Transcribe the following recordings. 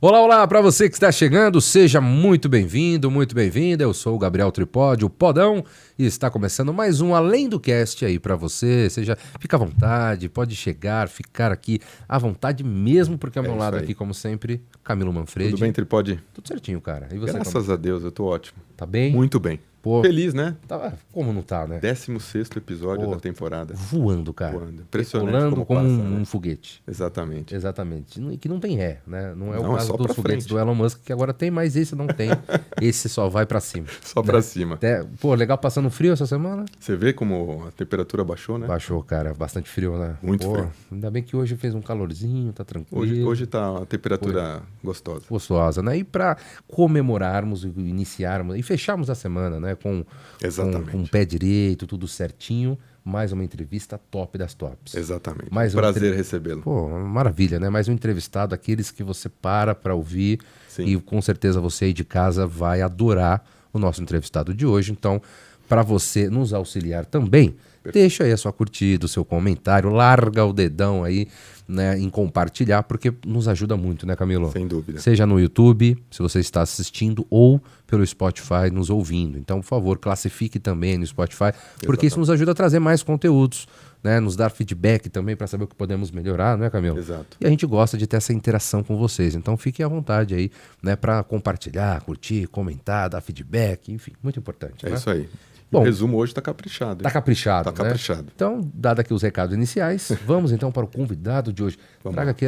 Olá, olá, para você que está chegando, seja muito bem-vindo, muito bem-vinda. Eu sou o Gabriel Tripodi, o Podão, e está começando mais um Além do Cast aí para você. Fica à vontade, pode chegar, ficar aqui à vontade mesmo, porque ao meu lado aqui, como sempre, Camilo Manfredi. Tudo bem, Tripodi? Tudo certinho, cara. E você? Graças a Deus, eu tô ótimo. Tá bem? Muito bem. Pô, feliz, né? Como não tá, né? 16º episódio da temporada. Voando, cara. Voando. Impressionante. Voando como passa, um né? foguete. Exatamente. Exatamente. E que não tem ré, né? Não é o Não, caso só dos pra foguetes frente. do Elon Musk, que agora tem, mas esse não tem. Esse só vai pra cima. Só pra cima. Pô, legal, passando frio essa semana? Você vê como a temperatura baixou, né? Baixou, cara. Bastante frio, né? Muito frio. Ainda bem que hoje fez um calorzinho, tá tranquilo. Hoje tá a temperatura gostosa. Gostosa, né? E pra comemorarmos, iniciarmos e fecharmos a semana, né? Exatamente. Com o pé direito, tudo certinho. Mais uma entrevista top das tops. Exatamente. Prazer recebê-lo. Pô, maravilha, né? Mais um entrevistado, aqueles que você para ouvir. Sim. E com certeza você aí de casa vai adorar o nosso entrevistado de hoje. Então, para você nos auxiliar também, deixa aí a sua curtida, o seu comentário, larga o dedão aí, né, em compartilhar, porque nos ajuda muito, né, Camilo? Sem dúvida. Seja no YouTube, se você está assistindo, ou pelo Spotify nos ouvindo. Então, por favor, classifique também no Spotify, porque isso nos ajuda a trazer mais conteúdos, né, nos dar feedback também para saber o que podemos melhorar, não é, Camilo? Exato. E a gente gosta de ter essa interação com vocês. Então, fiquem à vontade aí, né, para compartilhar, curtir, comentar, dar feedback, enfim, muito importante. É né? isso aí. Bom, o resumo hoje tá caprichado. Tá caprichado, Tá né? caprichado. Então, dado aqui os recados iniciais, vamos então para o convidado de hoje. Traga aqui,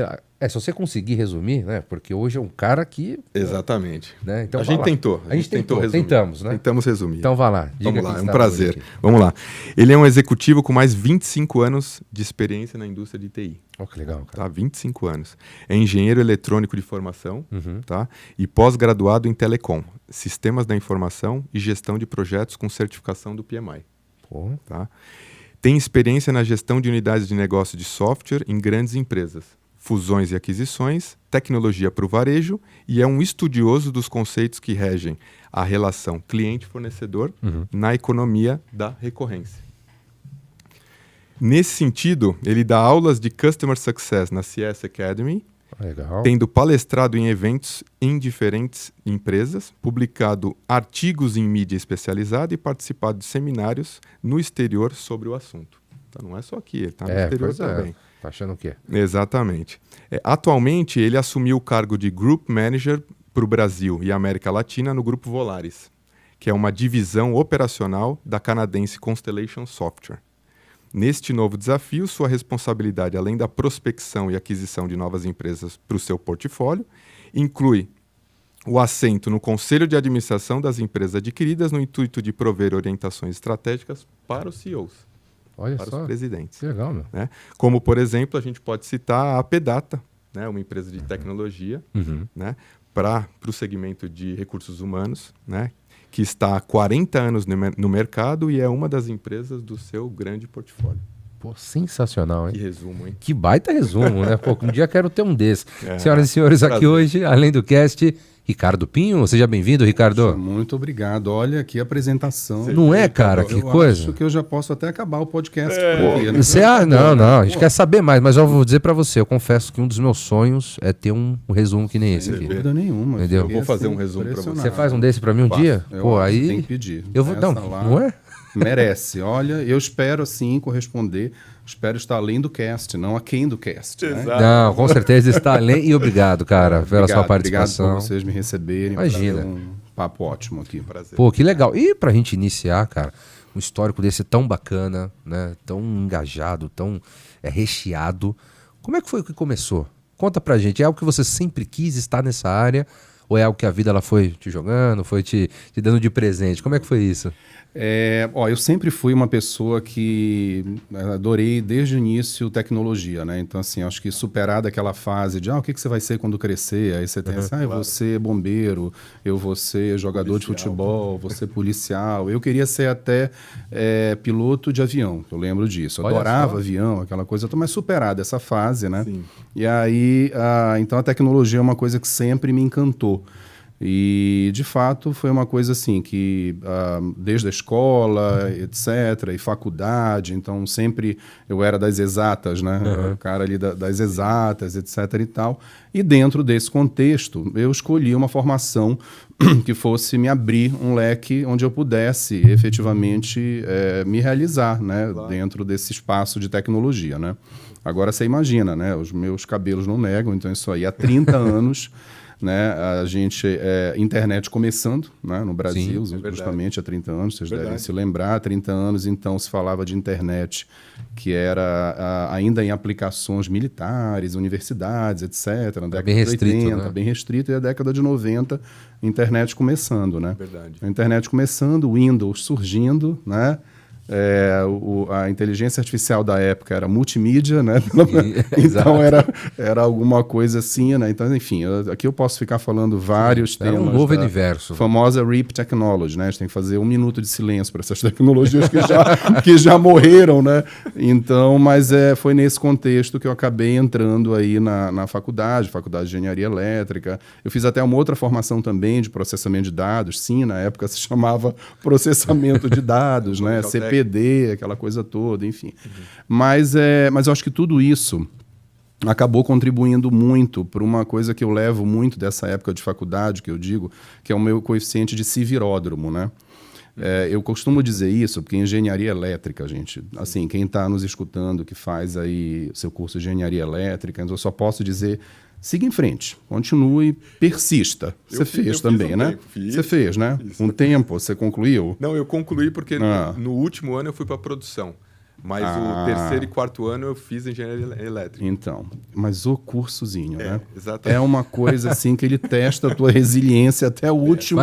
se você conseguir resumir, né? Porque hoje é um cara que... Exatamente. Né? Então, a gente tentou resumir. Tentamos, né? Tentamos resumir. Então, vá lá. Vamos lá, é um prazer. Vamos lá. Ele é um executivo com mais 25 anos de experiência na indústria de TI. Oh, que legal, cara. Tá? 25 anos. É engenheiro eletrônico de formação, tá? E pós-graduado em telecom, sistemas da informação e gestão de projetos com certificação do PMI. Pô. Tá? Tem experiência na gestão de unidades de negócio de software em grandes empresas, fusões e aquisições, tecnologia para o varejo, e é um estudioso dos conceitos que regem a relação cliente-fornecedor na economia da recorrência. Nesse sentido, ele dá aulas de Customer Success na CS Academy, Legal. tendo palestrado em eventos em diferentes empresas, publicado artigos em mídia especializada e participado de seminários no exterior sobre o assunto. Então não é só aqui, ele está no exterior também. Tá achando o quê? Exatamente. Atualmente, ele assumiu o cargo de Group Manager para o Brasil e América Latina no Grupo Volaris, que é uma divisão operacional da canadense Constellation Software. Neste novo desafio, sua responsabilidade, além da prospecção e aquisição de novas empresas para o seu portfólio, inclui o assento no conselho de administração das empresas adquiridas no intuito de prover orientações estratégicas para os CEOs, Olha para só. os presidentes. Que legal, meu. Né? Como, por exemplo, a gente pode citar a Apedata, né? Uma empresa de tecnologia, né? Para o segmento de recursos humanos, né? Que está há 40 anos no mercado e é uma das empresas do seu grande portfólio. Pô, sensacional, hein? Que resumo, hein? Que baita resumo, né? Pô, um dia quero ter um desse. É, Senhoras e senhores, aqui prazer. hoje, além do cast, Ricardo Pinho. Seja bem-vindo, Ricardo. Muito obrigado. Olha que apresentação. Não é, cara? Que Eu coisa. acho que eu já posso até acabar o podcast por aqui, né? Você, não, a gente quer saber mais, mas eu vou dizer pra você, eu confesso que um dos meus sonhos é ter um resumo que nem esse Sem aqui. dúvida nenhuma. Entendeu? Fiquei, Eu vou fazer assim, um resumo pra você. Você faz um desse pra mim um dia? Eu Pô, acho que aí tem que pedir. eu vou, Essa não, lá não é? Merece. Olha, eu espero assim corresponder. Espero estar além do cast, não aquém do cast. Né? Exato. Não, com certeza está além e obrigado, cara, pela sua Obrigado participação. por vocês me receberem. Imagina. Um papo ótimo aqui. Prazer. Pô, que legal. E pra gente iniciar, cara, um histórico desse tão bacana, né? Tão engajado, tão recheado. Como é que foi que começou? Conta pra gente. É algo que você sempre quis estar nessa área? Ou é algo que a vida ela foi te jogando, foi te dando de presente? Como é que foi isso? Eu sempre fui uma pessoa que adorei desde o início tecnologia, né? Então, assim, acho que superada aquela fase de o que você vai ser quando crescer? Aí você tem eu vou ser bombeiro, eu vou ser jogador de futebol, vou ser policial. Eu queria ser até piloto de avião, eu lembro disso. Eu adorava avião, aquela coisa. Eu tô mais superada essa fase, né? Sim. E aí, então a tecnologia é uma coisa que sempre me encantou. E, de fato, foi uma coisa assim que, desde a escola, etc., e faculdade, então sempre eu era das exatas, né? O cara ali das exatas, etc. e tal. E dentro desse contexto, eu escolhi uma formação que fosse me abrir um leque onde eu pudesse efetivamente me realizar, né? Claro. Dentro desse espaço de tecnologia, né? Agora você imagina, né? Os meus cabelos não negam, então isso aí há 30 anos... Né? A gente, internet começando, né? No Brasil, sim, justamente há 30 anos, vocês devem se lembrar, há 30 anos então se falava de internet que era ainda em aplicações militares, universidades, etc. Na década bem restrito, de 80, né? Bem restrito, e a década de 90, internet começando, né? Verdade. A internet começando, o Windows surgindo, né? A inteligência artificial da época era multimídia, né? Então era alguma coisa assim, né? Então, enfim, aqui eu posso ficar falando vários temas. Era um novo universo. Famosa RIP Technology, né? A gente tem que fazer 1 minuto de silêncio para essas tecnologias que já morreram, né? Então, mas foi nesse contexto que eu acabei entrando aí na faculdade de Engenharia Elétrica. Eu fiz até uma outra formação também de processamento de dados, sim, na época se chamava processamento de dados, né? CPD, aquela coisa toda, enfim. Mas eu acho que tudo isso acabou contribuindo muito para uma coisa que eu levo muito dessa época de faculdade, que eu digo, que é o meu coeficiente de civiródromo, né? Eu costumo dizer isso porque engenharia elétrica, gente, assim, quem está nos escutando que faz aí seu curso de engenharia elétrica, eu só posso dizer, siga em frente, continue, persista. Você fez também, né? Você fez, né? Isso. Um tempo, você concluiu? Não, eu concluí porque no último ano eu fui para a produção. Mas o terceiro e quarto ano eu fiz engenharia elétrica. Então, mas o cursozinho, né? Exatamente. É uma coisa assim que ele testa a tua resiliência até o último...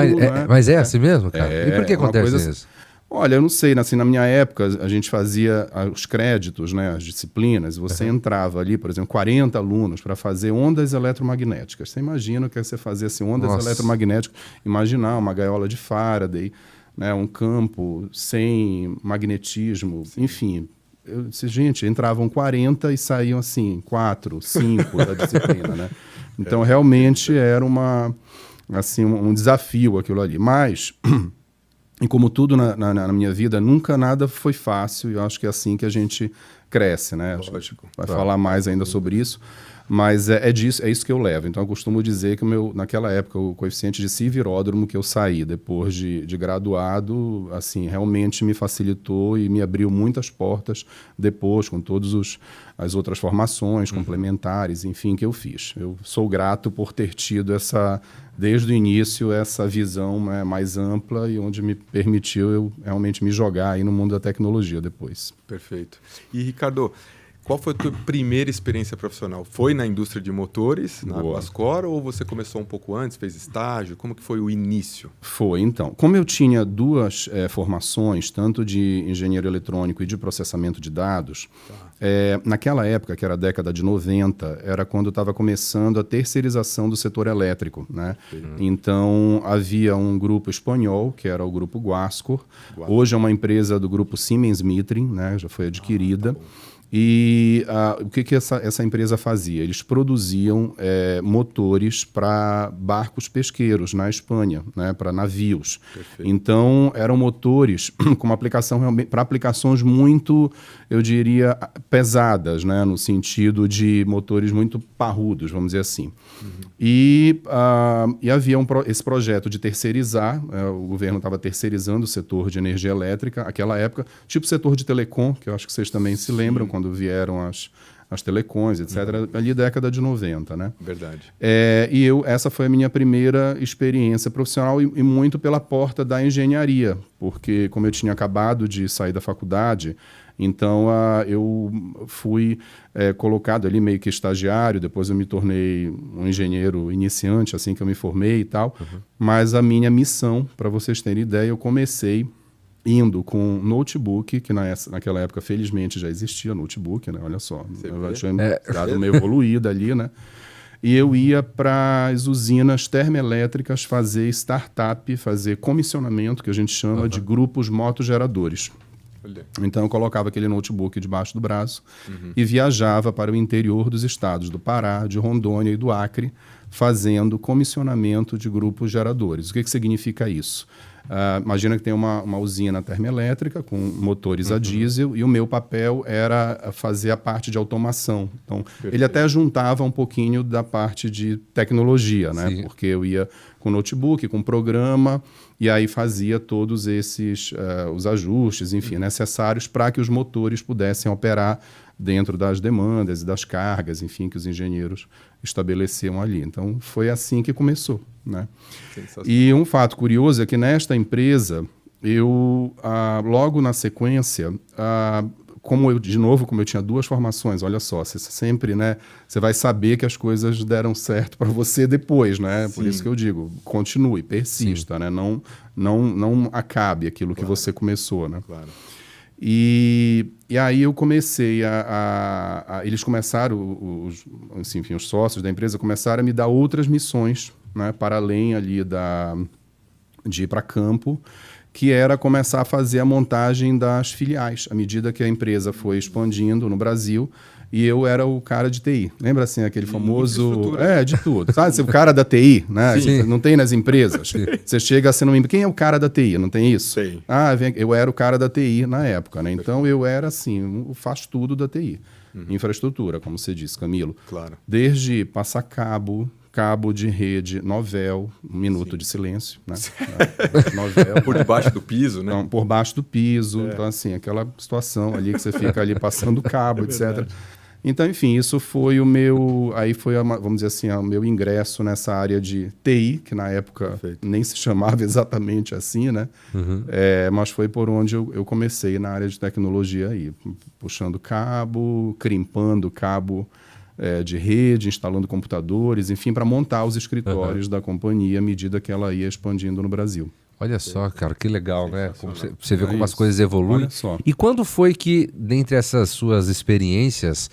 Mas é assim mesmo, cara? E por que acontece isso? Olha, eu não sei, assim, na minha época a gente fazia os créditos, né, as disciplinas, você entrava ali, por exemplo, 40 alunos para fazer ondas eletromagnéticas. Você imagina o que é você fazer assim, ondas eletromagnéticas, imaginar uma gaiola de Faraday, né, um campo sem magnetismo, enfim. Eu disse, gente, entravam 40 e saíam assim, 4, 5 da disciplina, né? Então, realmente era um desafio aquilo ali. Mas... E como tudo na minha vida, nunca nada foi fácil, e eu acho que é assim que a gente cresce, né? Lógico. Vai falar mais ainda sobre isso, mas é isso que eu levo. Então eu costumo dizer que naquela época o coeficiente de civiródromo que eu saí depois de graduado, assim, realmente me facilitou e me abriu muitas portas depois com todas as outras formações complementares, enfim, que eu fiz. Eu sou grato por ter tido desde o início, essa visão, né, mais ampla e onde me permitiu eu realmente me jogar aí no mundo da tecnologia depois. Perfeito. E, Ricardo, qual foi a tua primeira experiência profissional? Foi na indústria de motores, na Aquascor, ou você começou um pouco antes, fez estágio? Como que foi o início? Foi, então. Como eu tinha duas formações, tanto de engenheiro eletrônico e de processamento de dados, naquela época, que era a década de 90, era quando estava começando a terceirização do setor elétrico, né? Então, havia um grupo espanhol, que era o grupo Guascor. Hoje é uma empresa do grupo Siemens Metering, né? Já foi adquirida. Tá bom. E o que essa empresa fazia? Eles produziam motores para barcos pesqueiros na Espanha, né, para navios. Perfeito. Então, eram motores com uma aplicação para aplicações muito, eu diria, pesadas, né, no sentido de motores muito parrudos, vamos dizer assim. E havia esse projeto de terceirizar, o governo estava terceirizando o setor de energia elétrica, naquela época, tipo setor de telecom, que eu acho que vocês também se lembram, quando vieram as telecoms, etc., ali década de 90, né? Verdade. Essa foi a minha primeira experiência profissional e muito pela porta da engenharia, porque como eu tinha acabado de sair da faculdade, então eu fui colocado ali meio que estagiário, depois eu me tornei um engenheiro iniciante, assim que eu me formei e tal, mas a minha missão, para vocês terem ideia, eu comecei indo com um notebook, que naquela época, felizmente, já existia notebook, né? Olha só, eu já tinha dado meio evoluído ali, né? E eu ia para as usinas termoelétricas fazer startup, fazer comissionamento, que a gente chama de grupos motogeradores. Então eu colocava aquele notebook debaixo do braço e viajava para o interior dos estados do Pará, de Rondônia e do Acre fazendo comissionamento de grupos geradores. O que significa isso? Imagina que tem uma usina termoelétrica com motores a diesel e o meu papel era fazer a parte de automação. Então, ele até juntava um pouquinho da parte de tecnologia, né? Sim. Porque eu ia com notebook, com programa, e aí fazia todos esses os ajustes, enfim, necessários para que os motores pudessem operar dentro das demandas e das cargas, enfim, que os engenheiros estabeleciam ali. Então, foi assim que começou, né? E um fato curioso é que nesta empresa, eu, logo na sequência, como eu tinha 2 formações, olha só, você sempre, né, você vai saber que as coisas deram certo para você depois, né? Por isso que eu digo, continue, persista, né? Não acabe aquilo que você começou, né? Claro. E aí eu comecei eles começaram, os sócios da empresa começaram a me dar outras missões, né, para além ali de ir para campo, que era começar a fazer a montagem das filiais, à medida que a empresa foi expandindo no Brasil. E eu era o cara de TI. Lembra assim, aquele famoso... de tudo. Sabe, o cara da TI, né? Sim. Não tem nas empresas. Você chega assim, quem é o cara da TI? Não tem isso? Sei. Eu era o cara da TI na época, né? Então eu era assim, o faz tudo da TI. Infraestrutura, como você disse, Camilo. Claro. Desde passar cabo de rede, novel, um minuto de silêncio, né? Novel. Por debaixo do piso, né? Então, por baixo do piso. Então, assim, aquela situação ali que você fica ali passando cabo, etc. Então, enfim, isso foi o meu... Aí foi, vamos dizer assim, o meu ingresso nessa área de TI, que na época nem se chamava exatamente assim, né? Mas foi por onde eu comecei na área de tecnologia aí, puxando cabo, crimpando cabo de rede, instalando computadores, enfim, para montar os escritórios da companhia à medida que ela ia expandindo no Brasil. Olha só, cara, que legal, né? Como você vê como as isso. coisas evoluem. Olha só. E quando foi que, dentre essas suas experiências,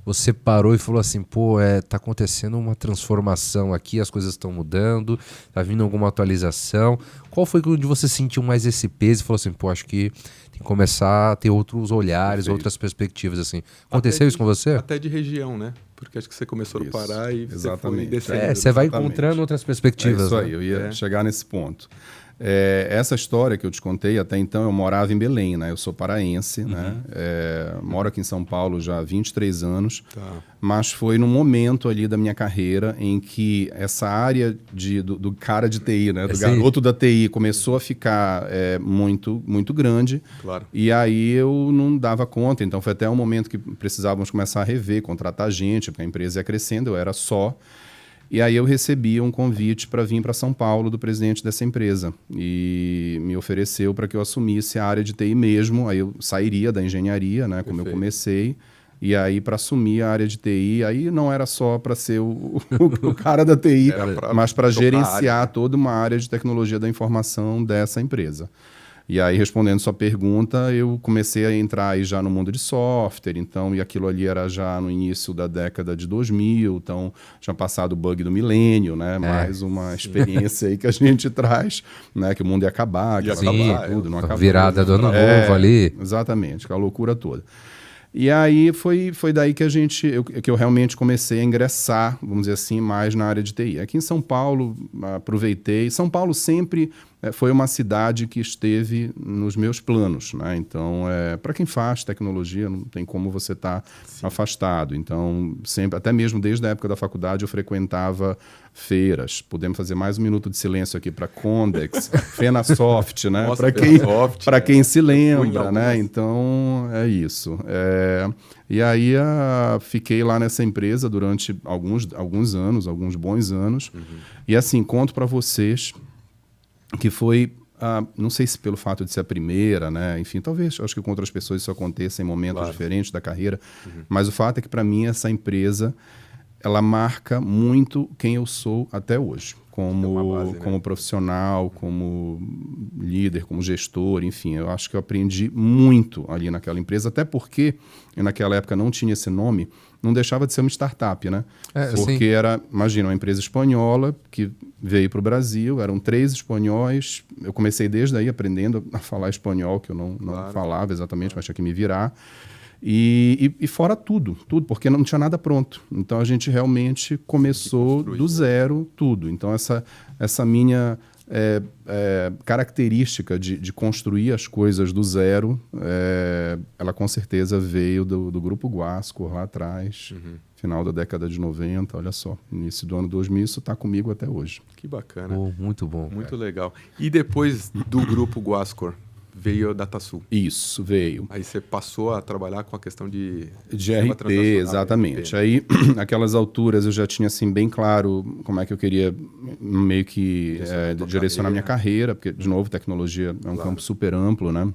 você parou e falou assim, pô, tá acontecendo uma transformação aqui, as coisas estão mudando, tá vindo alguma atualização. Qual foi onde você sentiu mais esse peso e falou assim, pô, acho que tem que começar a ter outros olhares, outras perspectivas, assim. Aconteceu isso com você? Até de região, né? Porque acho que você começou no Pará e você foi descendo. Você vai encontrando outras perspectivas. É isso aí, eu ia chegar nesse ponto. Essa história que eu te contei, até então eu morava em Belém, né? Eu sou paraense, né? Moro aqui em São Paulo já há 23 anos, mas foi num momento ali da minha carreira em que essa área do cara de TI, né? Do garoto da TI começou a ficar muito, muito grande. Claro. E aí eu não dava conta, então foi até um momento que precisávamos começar a rever, contratar gente, porque a empresa ia crescendo, eu era só. E aí eu recebi um convite para vir para São Paulo do presidente dessa empresa e me ofereceu para que eu assumisse a área de TI mesmo. Aí eu sairia da engenharia, né, como eu comecei, e aí para assumir a área de TI, aí não era só para ser o cara da TI, mas para gerenciar toda uma área de tecnologia da informação dessa empresa. E aí, respondendo sua pergunta, eu comecei a entrar aí já no mundo de software, então, e aquilo ali era já no início da década de 2000, então, tinha passado o bug do milênio, né? Mais uma experiência aí que a gente traz, né? Que o mundo ia acabar, que tudo, não acabou. Virada do ano novo ali. Exatamente, aquela loucura toda. E aí foi daí que que eu realmente comecei a ingressar, vamos dizer assim, mais na área de TI. Aqui em São Paulo, aproveitei. São Paulo sempre foi uma cidade que esteve nos meus planos, né? Então, para quem faz tecnologia, não tem como você estar afastado. Então, sempre, até mesmo desde a época da faculdade, eu frequentava feiras. Podemos fazer mais um minuto de silêncio aqui para Condex, Fenasoft, né? Para quem se lembra, né? Então, é isso. E aí fiquei lá nessa empresa durante alguns anos, alguns bons anos. E assim, conto para vocês que foi, não sei se pelo fato de ser a primeira, né? Enfim, talvez, acho que com outras pessoas isso aconteça em momentos diferentes da carreira, mas o fato é que para mim essa empresa, ela marca muito quem eu sou até hoje. Como profissional, como líder, como gestor, enfim, eu acho que eu aprendi muito ali naquela empresa, até porque eu naquela época não tinha esse nome, não deixava de ser uma startup, né? Porque era, imagina, uma empresa espanhola que veio para o Brasil, eram 3 espanhóis, eu comecei desde aí aprendendo a falar espanhol, que eu não falava exatamente, mas tinha que me virar. E fora tudo, porque não tinha nada pronto. Então a gente realmente começou do zero tudo. Então essa minha característica de construir as coisas do zero, ela com certeza veio do Grupo Guascor lá atrás, final da década de 90, olha só, início do ano 2000, isso está comigo até hoje. Que bacana. Muito bom. Muito legal. E depois do Grupo Guascor, veio a DataSul. Isso, veio. Aí você passou a trabalhar com a questão de RP, exatamente. Aí, naquelas alturas, eu já tinha assim, bem claro como é que eu queria meio que direcionar minha carreira, porque, de novo, tecnologia é um campo super amplo, né?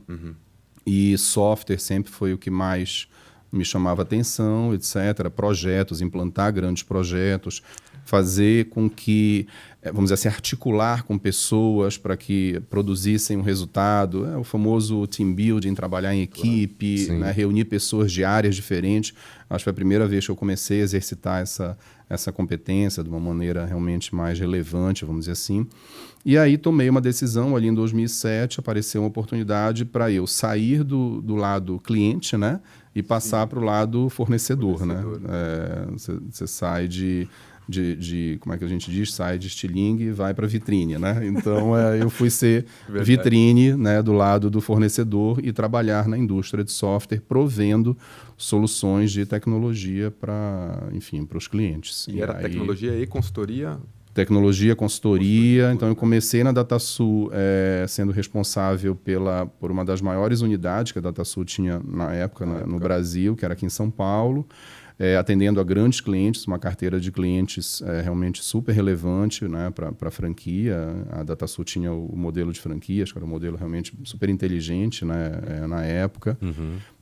E software sempre foi o que mais me chamava atenção, etc. Projetos, implantar grandes projetos, fazer com que, vamos dizer assim, articular com pessoas para que produzissem um resultado. O famoso team building, trabalhar em equipe, né, reunir pessoas de áreas diferentes. Acho que foi a primeira vez que eu comecei a exercitar essa competência de uma maneira realmente mais relevante, vamos dizer assim. E aí tomei uma decisão, ali em 2007, apareceu uma oportunidade para eu sair do lado cliente, né, e passar para o lado fornecedor. Né? Você sai de como é que a gente diz? Sai de estilingue e vai para vitrine, né? Então, eu fui ser vitrine, né, do lado do fornecedor e trabalhar na indústria de software, provendo soluções de tecnologia para os clientes. E era tecnologia e consultoria? Tecnologia, consultoria. Então, eu comecei na DataSul sendo responsável por uma das maiores unidades que a DataSul tinha na época no Brasil, que era aqui em São Paulo. Atendendo a grandes clientes, uma carteira de clientes realmente super relevante, né, para a franquia. A DataSul tinha o modelo de franquias, que era um modelo realmente super inteligente, né, na época.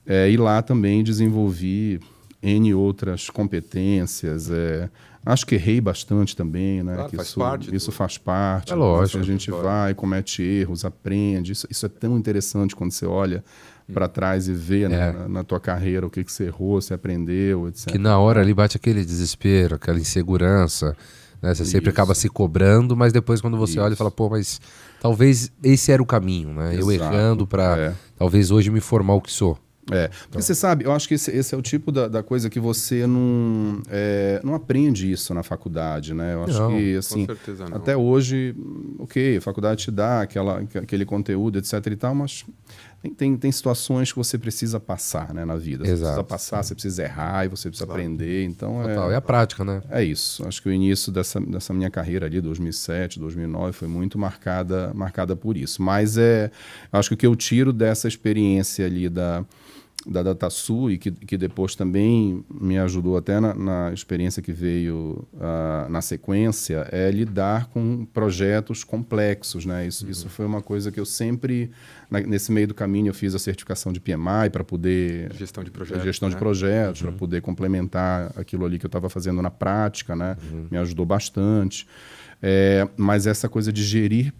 E lá também desenvolvi N outras competências. Acho que errei bastante também, né? Claro, que isso faz parte. É lógico. A gente vai, comete erros, aprende. Isso é tão interessante quando você olha para trás e vê na tua carreira o que você errou, você aprendeu, etc. Que na hora ali bate aquele desespero, aquela insegurança, né? Você sempre acaba se cobrando, mas depois quando você olha e fala, pô, mas talvez esse era o caminho, né? Eu errando para talvez hoje me formar o que sou. Porque você sabe, eu acho que esse é o tipo da coisa que você não aprende isso na faculdade, né? Eu acho que, assim, com certeza não. Até hoje, a faculdade te dá aquele conteúdo, etc e tal, mas tem situações que você precisa passar, né, na vida. Você precisa passar, você precisa errar e você precisa aprender, então é a prática, né? É isso. Acho que o início dessa minha carreira ali, 2007, 2009, foi muito marcada por isso. Mas acho que o que eu tiro dessa experiência ali da DataSul e que depois também me ajudou até na experiência que veio na sequência, é lidar com projetos complexos, né? Isso foi uma coisa que eu sempre, nesse meio do caminho, eu fiz a certificação de PMI para poder... Gestão de projetos. Gestão de projetos, para poder complementar aquilo ali que eu estava fazendo na prática, né? Me ajudou bastante. Mas essa coisa de gerir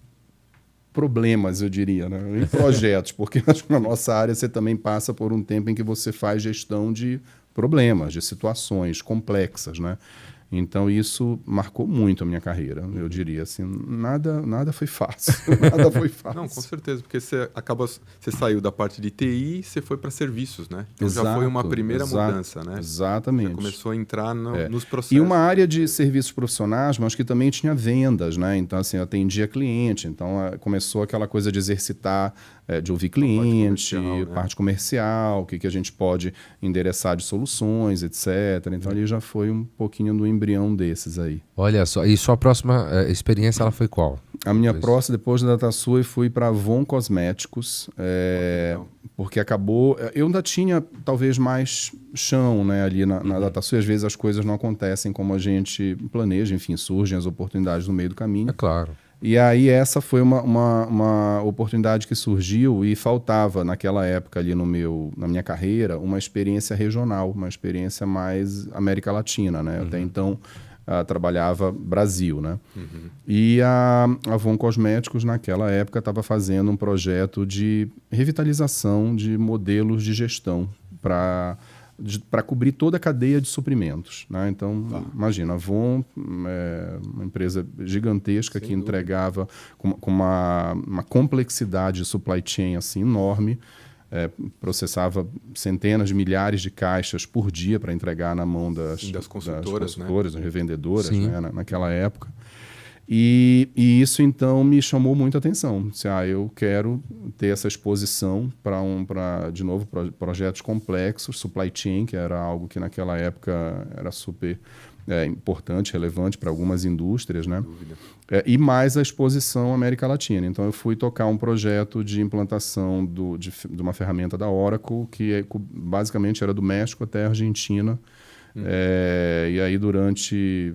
problemas, eu diria, né? Em projetos, porque acho que na nossa área você também passa por um tempo em que você faz gestão de problemas, de situações complexas, né? Então isso marcou muito a minha carreira, eu diria assim, nada foi fácil, nada foi fácil. Não, com certeza, porque você saiu da parte de TI, você foi para serviços, né? Então já foi uma primeira mudança, né? Exatamente. Você começou a entrar nos processos. E uma área de serviços profissionais, mas que também tinha vendas, né? Então assim, eu atendia cliente, então começou aquela coisa de exercitar, de ouvir cliente, parte comercial, o que a gente pode endereçar de soluções, etc. Então ali já foi um pouquinho do embrião desses aí. Olha só, e sua próxima experiência ela foi qual? A minha próxima, depois da DataSul, eu fui para Avon Cosméticos, porque acabou... Eu ainda tinha talvez mais chão, né, ali na DataSul, e às vezes as coisas não acontecem como a gente planeja, enfim, surgem as oportunidades no meio do caminho. É claro. E aí essa foi uma oportunidade que surgiu e faltava naquela época ali na minha carreira uma experiência regional, uma experiência mais América Latina, né? Até então trabalhava Brasil, né? E a Avon Cosméticos naquela época estava fazendo um projeto de revitalização de modelos de gestão para cobrir toda a cadeia de suprimentos, né? Então, imagina, a Avon é uma empresa gigantesca que entregava com uma complexidade de supply chain assim, enorme, processava centenas de milhares de caixas por dia para entregar na mão das consultoras, das revendedoras, Sim. né, naquela época. E isso, então, me chamou muita atenção. Eu quero ter essa exposição para, de novo, projetos complexos, supply chain, que era algo que naquela época era super importante, relevante para algumas indústrias, né? E mais a exposição à América Latina. Então, eu fui tocar um projeto de implantação de uma ferramenta da Oracle, que basicamente era do México até a Argentina. E aí, durante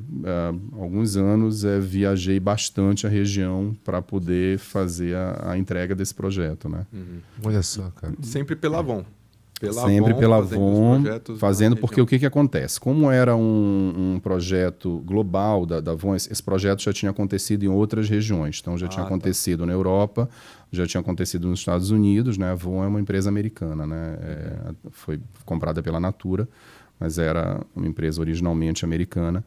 alguns anos, viajei bastante a região para poder fazer a entrega desse projeto, né? Olha só, cara. Sempre pela Avon. Sempre pela Avon, fazendo porque o que acontece? Como era um projeto global da Avon, esse projeto já tinha acontecido em outras regiões. Então, já tinha acontecido na Europa, já tinha acontecido nos Estados Unidos, né? A Avon é uma empresa americana, né? Foi comprada pela Natura, mas era uma empresa originalmente americana.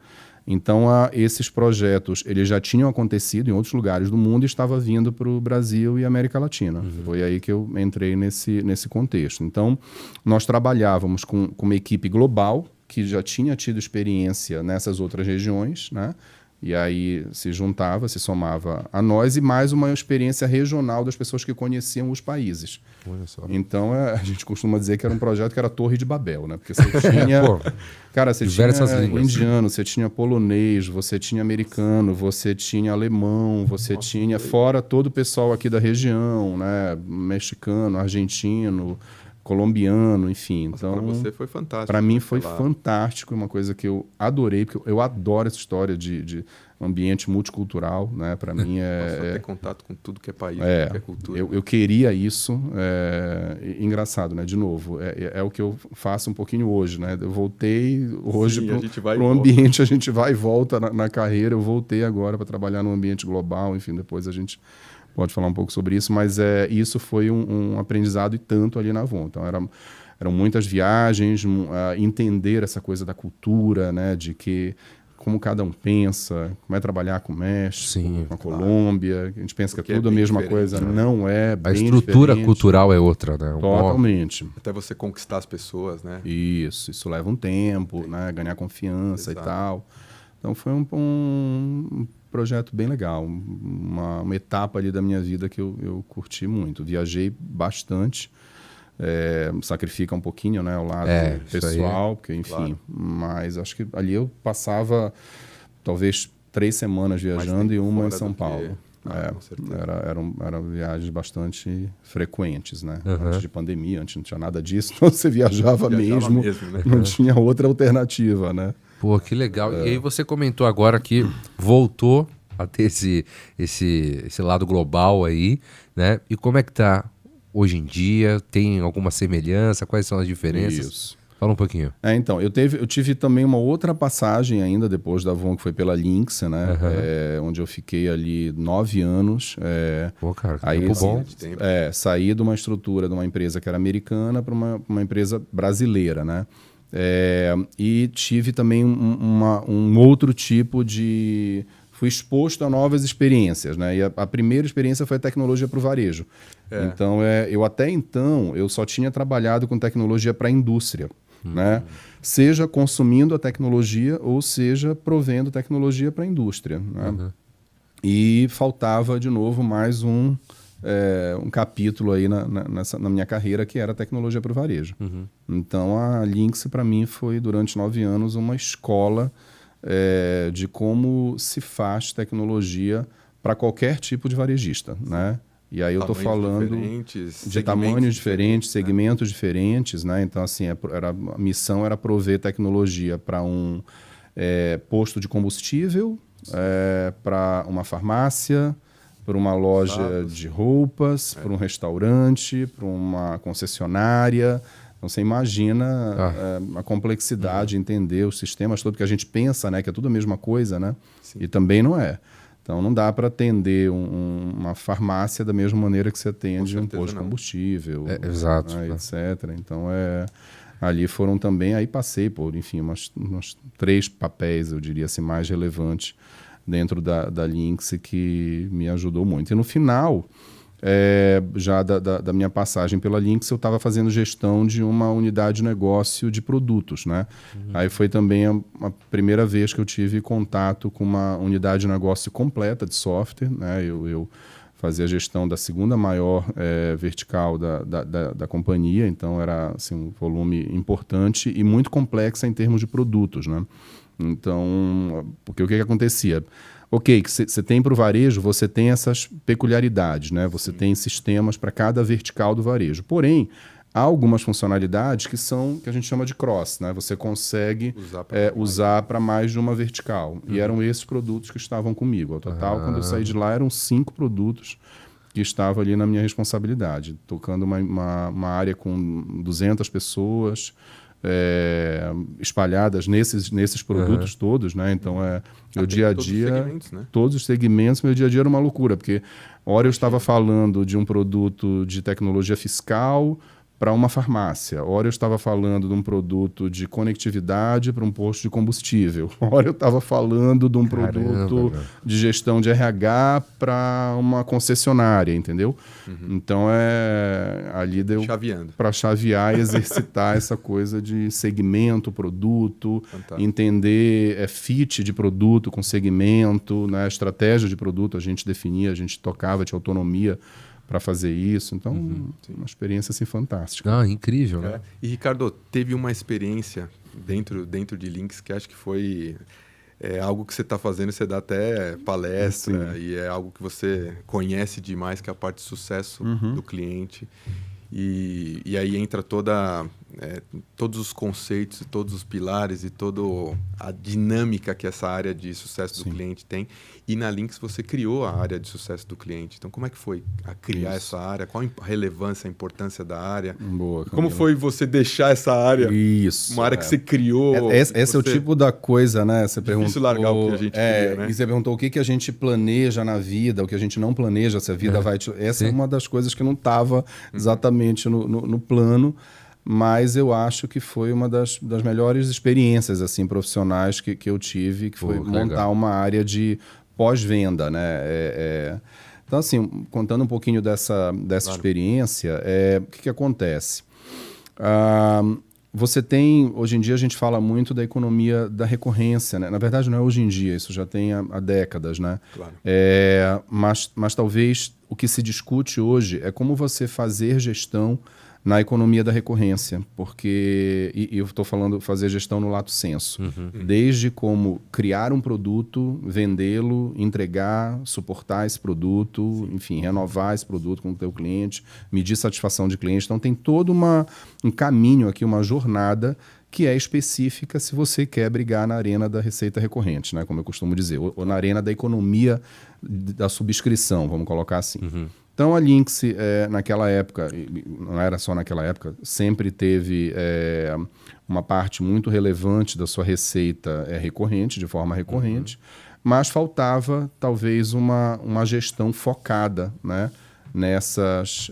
Então, esses projetos eles já tinham acontecido em outros lugares do mundo e estava vindo para o Brasil e América Latina. Foi aí que eu entrei nesse contexto. Então, nós trabalhávamos com uma equipe global que já tinha tido experiência nessas outras regiões, né? E aí se somava a nós e mais uma experiência regional das pessoas que conheciam os países. Olha só. Então, a gente costuma dizer que era um projeto que era a Torre de Babel, né? Porque você tinha... Cara, você tinha indiano, você tinha polonês, você tinha americano, você tinha alemão, você tinha... Fora todo o pessoal aqui da região, né? Mexicano, argentino, colombiano, enfim. Então, para você foi fantástico. Para mim foi fantástico, uma coisa que eu adorei, porque eu adoro essa história de ambiente multicultural, né? Para mim ter contato com tudo que é país, que é cultura. Eu queria isso. Engraçado, né? De novo, é o que eu faço um pouquinho hoje, né? Eu voltei hoje para o ambiente, a gente vai e volta na carreira. Eu voltei agora para trabalhar no ambiente global, enfim, depois a gente pode falar um pouco sobre isso, mas isso foi um aprendizado e tanto ali na Avon. Então, eram muitas viagens, entender essa coisa da cultura, né, de como cada um pensa, como é trabalhar com o México, com a Colômbia. A gente pensa que é tudo a mesma coisa, né? Não é bem diferente. A estrutura cultural é outra, né? Totalmente. Até você conquistar as pessoas, né? Isso leva um tempo, né? Ganhar confiança. Exato. E tal. Então, foi um projeto bem legal, uma etapa ali da minha vida que eu curti muito. Viajei bastante, sacrifica um pouquinho, né, ao lado pessoal, porque enfim, mas acho que ali eu passava talvez 3 semanas viajando e uma em São Paulo. Eram viagens bastante frequentes, né? Antes de pandemia, antes não tinha nada disso, então você viajava mesmo né? Não tinha outra alternativa, né? Pô, que legal. E aí você comentou agora que voltou a ter esse lado global aí, né? E como é que tá hoje em dia? Tem alguma semelhança? Quais são as diferenças? Isso. Fala um pouquinho. Então, eu tive também uma outra passagem ainda depois da Avon, que foi pela Lynx, né? Onde eu fiquei ali 9 anos. Pô, cara, que aí, tempo bom. Saí de uma estrutura de uma empresa que era americana para uma empresa brasileira, né? E tive também um outro tipo de... Fui exposto a novas experiências, né? E a primeira experiência foi a tecnologia para o varejo. Então, eu até então, eu só tinha trabalhado com tecnologia para a indústria, né? Seja consumindo a tecnologia ou seja provendo tecnologia para a indústria, né? E faltava, de novo, mais um capítulo aí na minha carreira, que era a tecnologia para o varejo. Então, a Lynx, para mim, foi, durante 9 anos, uma escola de como se faz tecnologia para qualquer tipo de varejista, né? E aí eu estou falando de tamanhos diferentes, segmentos diferentes, né? Então, assim, a missão era prover tecnologia para um posto de combustível, para uma farmácia, para uma loja de roupas, para um restaurante, para uma concessionária. Então, você imagina a complexidade de entender os sistemas todos, porque a gente pensa, né, que é tudo a mesma coisa, né? Sim. E também não é. Então, não dá para atender uma farmácia da mesma maneira que você atende um posto de combustível, exato, né, etc. Então, ali foram também... Aí passei por, enfim, umas 3 papéis, eu diria assim, mais relevantes dentro da Lynx, que me ajudou muito. E no final... já da minha passagem pela Lynx, eu estava fazendo gestão de uma unidade de negócio de produtos, né? Aí foi também a primeira vez que eu tive contato com uma unidade de negócio completa de software, né? Eu fazia a gestão da segunda maior vertical da companhia, então era assim, um volume importante e muito complexa em termos de produtos, né? Então, porque o que acontecia? Ok, que você tem para o varejo, você tem essas peculiaridades, né? Você tem sistemas para cada vertical do varejo. Porém, há algumas funcionalidades que a gente chama de cross, né? Você consegue usar para mais de uma vertical. E eram esses produtos que estavam comigo. Ao total, quando eu saí de lá, eram 5 produtos que estavam ali na minha responsabilidade, tocando uma área com 200 pessoas, espalhadas nesses produtos todos, né? Então, meu dia a dia, todos os segmentos, meu dia a dia era uma loucura, porque hora eu estava falando de um produto de tecnologia fiscal para uma farmácia, hora eu estava falando de um produto de conectividade para um posto de combustível, hora eu estava falando de um produto de gestão de RH para uma concessionária, entendeu? Então, ali deu para chavear e exercitar essa coisa de segmento, produto, entender fit de produto com segmento, né? Estratégia de produto a gente definia, a gente tocava, tinha autonomia para fazer isso. Então, uma experiência assim, fantástica. Incrível, né? E, Ricardo, teve uma experiência dentro de Lynx que acho que foi algo que você está fazendo, você dá até palestra, e é algo que você conhece demais, que é a parte de sucesso do cliente. E aí entra todos os conceitos, todos os pilares e toda a dinâmica que essa área de sucesso do cliente tem. E na Lynx você criou a área de sucesso do cliente. Então, como é que foi a criar essa área? Qual a relevância, a importância da área? Boa, como foi você deixar essa área? Uma área que você criou. Esse é o tipo da coisa, né? Você perguntou, difícil largar o que a gente queria, né? E você perguntou o que a gente planeja na vida, o que a gente não planeja, se a vida vai... Essa é uma das coisas que não estava exatamente no plano, mas eu acho que foi uma das melhores experiências assim, profissionais que eu tive, que foi montar uma área de pós-venda, né? Então, assim, contando um pouquinho dessa experiência, o que acontece? Você tem, hoje em dia a gente fala muito da economia da recorrência, né? Na verdade não é hoje em dia, isso já tem há décadas, né? Claro. Mas talvez o que se discute hoje é como você fazer gestão na economia da recorrência, porque, e eu estou falando fazer gestão no lato sensu, desde como criar um produto, vendê-lo, entregar, suportar esse produto, enfim, renovar esse produto com o teu cliente, medir satisfação de cliente. Então tem todo um caminho aqui, uma jornada que é específica se você quer brigar na arena da receita recorrente, né, como eu costumo dizer, ou na arena da economia da subscrição, vamos colocar assim. Então, a Lynx, naquela época, não era só naquela época, sempre teve uma parte muito relevante da sua receita recorrente, de forma recorrente, mas faltava, talvez, uma gestão focada, né, nessas...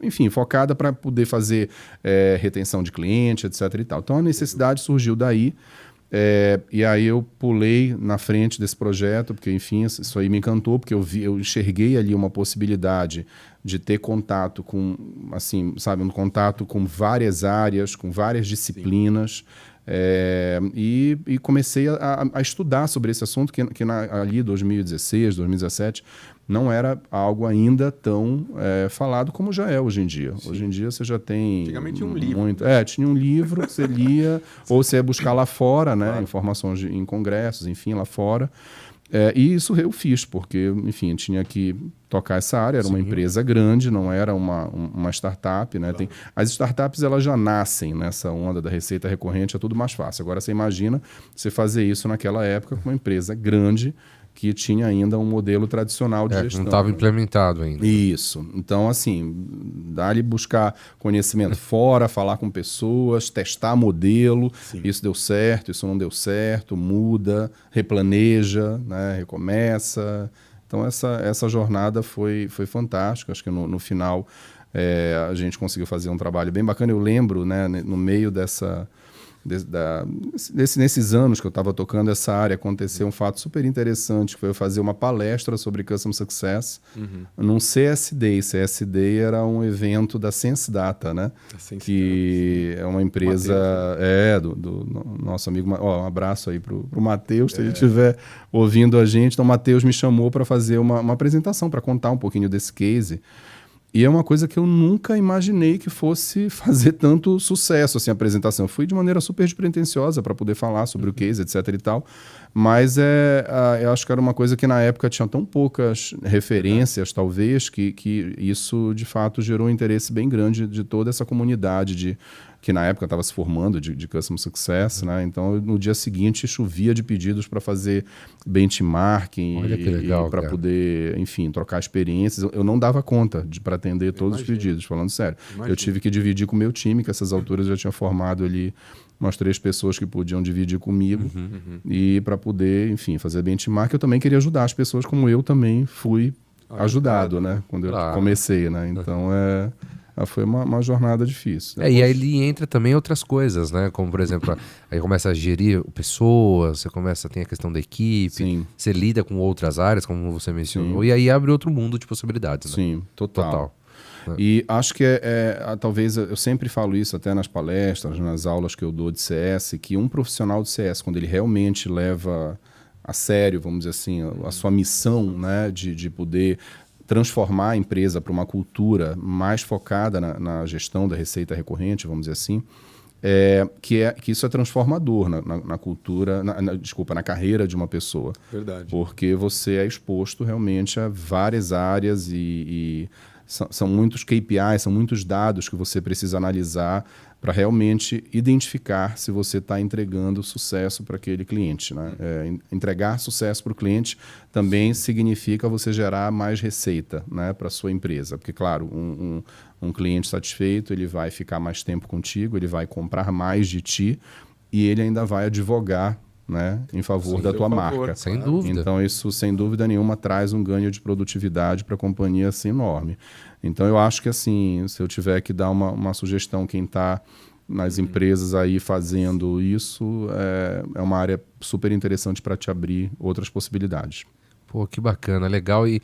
enfim, focada para poder fazer retenção de cliente, etc. e tal. Então, a necessidade surgiu daí. E aí eu pulei na frente desse projeto, porque, enfim, isso aí me encantou, porque eu enxerguei ali uma possibilidade de ter contato com, assim, sabe, um contato com várias áreas, com várias disciplinas, e comecei a estudar sobre esse assunto, que ali 2016, 2017, não era algo ainda tão falado como já é hoje em dia. Sim. Hoje em dia você já tem... Antigamente tinha um livro. Tinha um livro que você lia, ou você ia buscar lá fora, né, claro, informações em congressos, enfim, lá fora. E isso eu fiz, porque, enfim, eu tinha que tocar essa área, era uma empresa grande, não era uma startup, né? Claro. As startups, elas já nascem nessa onda da receita recorrente, é tudo mais fácil. Agora, você imagina você fazer isso naquela época com uma empresa grande, que tinha ainda um modelo tradicional de gestão. Não estava implementado ainda. Isso. Então, assim, dá-lhe buscar conhecimento fora, falar com pessoas, testar modelo. Sim. Isso deu certo, isso não deu certo, muda, replaneja, né, recomeça. Então, essa jornada foi fantástica. Acho que no final a gente conseguiu fazer um trabalho bem bacana. Eu lembro, né, no meio dessa nesses anos que eu estava tocando essa área, aconteceu um fato super interessante, que foi eu fazer uma palestra sobre Custom Success num CSD. CSD era um evento da SenseData, né? Que é uma empresa do nosso amigo. Um abraço aí pro Matheus, se ele estiver ouvindo a gente. Então, o Matheus me chamou para fazer uma apresentação, para contar um pouquinho desse case. E é uma coisa que eu nunca imaginei que fosse fazer tanto sucesso, assim, a apresentação. Eu fui de maneira super despretensiosa para poder falar sobre o case, etc e tal. Mas eu acho que era uma coisa que na época tinha tão poucas referências, talvez, que isso, de fato, gerou um interesse bem grande de toda essa comunidade que na época estava se formando de Custom Success, né? Então, no dia seguinte, chovia de pedidos para fazer benchmarking para poder, enfim, trocar experiências. Eu não dava conta para atender todos os pedidos, falando sério. Eu tive que dividir com o meu time, que essas alturas eu já tinha formado ali umas 3 pessoas que podiam dividir comigo e para poder, enfim, fazer benchmark. Eu também queria ajudar as pessoas como eu também fui ajudado, né? Quando eu comecei, né? Então, foi uma jornada difícil. E aí ele entra também outras coisas, né? Como, por exemplo, aí começa a gerir pessoas, tem a questão da equipe, Sim. Você lida com outras áreas, como você mencionou, e aí abre outro mundo de possibilidades, né? Sim, total. E acho que talvez, eu sempre falo isso até nas palestras, nas aulas que eu dou de CS, que um profissional de CS, quando ele realmente leva a sério, vamos dizer assim, a sua missão, né, de poder transformar a empresa para uma cultura mais focada na gestão da receita recorrente, vamos dizer assim, que isso é transformador na cultura, na carreira de uma pessoa. Verdade. Porque você é exposto realmente a várias áreas e são muitos KPIs, são muitos dados que você precisa analisar para realmente identificar se você está entregando sucesso para aquele cliente, né? Entregar sucesso para o cliente também significa você gerar mais receita, né, para a sua empresa. Porque, claro, um cliente satisfeito, ele vai ficar mais tempo contigo, ele vai comprar mais de ti e ele ainda vai advogar, né, em favor da tua marca. Sem dúvida. Então, isso, sem dúvida nenhuma, traz um ganho de produtividade para a companhia assim, enorme. Então, eu acho que, assim, se eu tiver que dar uma sugestão, quem está nas empresas aí fazendo isso, é uma área super interessante para te abrir outras possibilidades. Pô, que bacana, legal. E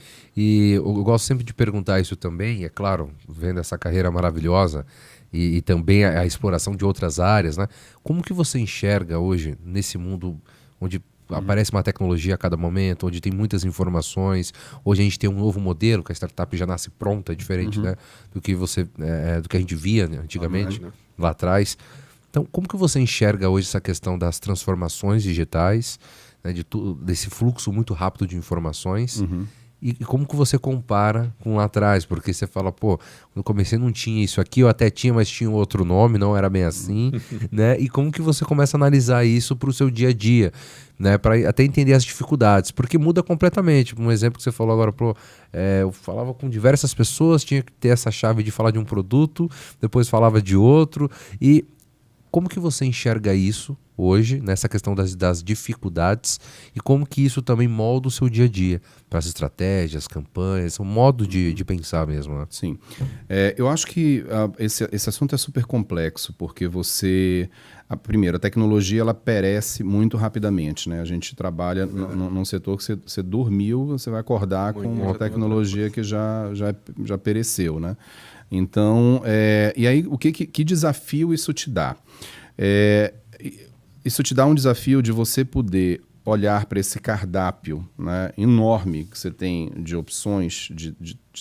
eu gosto sempre de perguntar isso também, é claro, vendo essa carreira maravilhosa e também a exploração de outras áreas, né? Como que você enxerga hoje, nesse mundo onde aparece uma tecnologia a cada momento, onde tem muitas informações, hoje a gente tem um novo modelo, que a startup já nasce pronta, diferente, né, do que do que a gente via, né, antigamente, lá atrás. Então, como que você enxerga hoje essa questão das transformações digitais, né, desse fluxo muito rápido de informações, e como que você compara com lá atrás? Porque você fala, pô, no começo não tinha isso aqui, eu até tinha, mas tinha outro nome, não era bem assim, né? E como que você começa a analisar isso para o seu dia a dia, né? Para até entender as dificuldades, porque muda completamente. Um exemplo que você falou agora, pô, eu falava com diversas pessoas, tinha que ter essa chave de falar de um produto, depois falava de outro, e como que você enxerga isso hoje, nessa questão das dificuldades, e como que isso também molda o seu dia a dia, para as estratégias, campanhas, o modo de pensar mesmo, né? Sim. Eu acho que esse assunto é super complexo, porque primeiro, a tecnologia ela perece muito rapidamente, né? A gente trabalha num setor que você dormiu, você vai acordar com uma tecnologia que já pereceu, né? Então, e aí, que desafio isso te dá? Isso te dá um desafio de você poder olhar para esse cardápio, né, enorme que você tem de opções de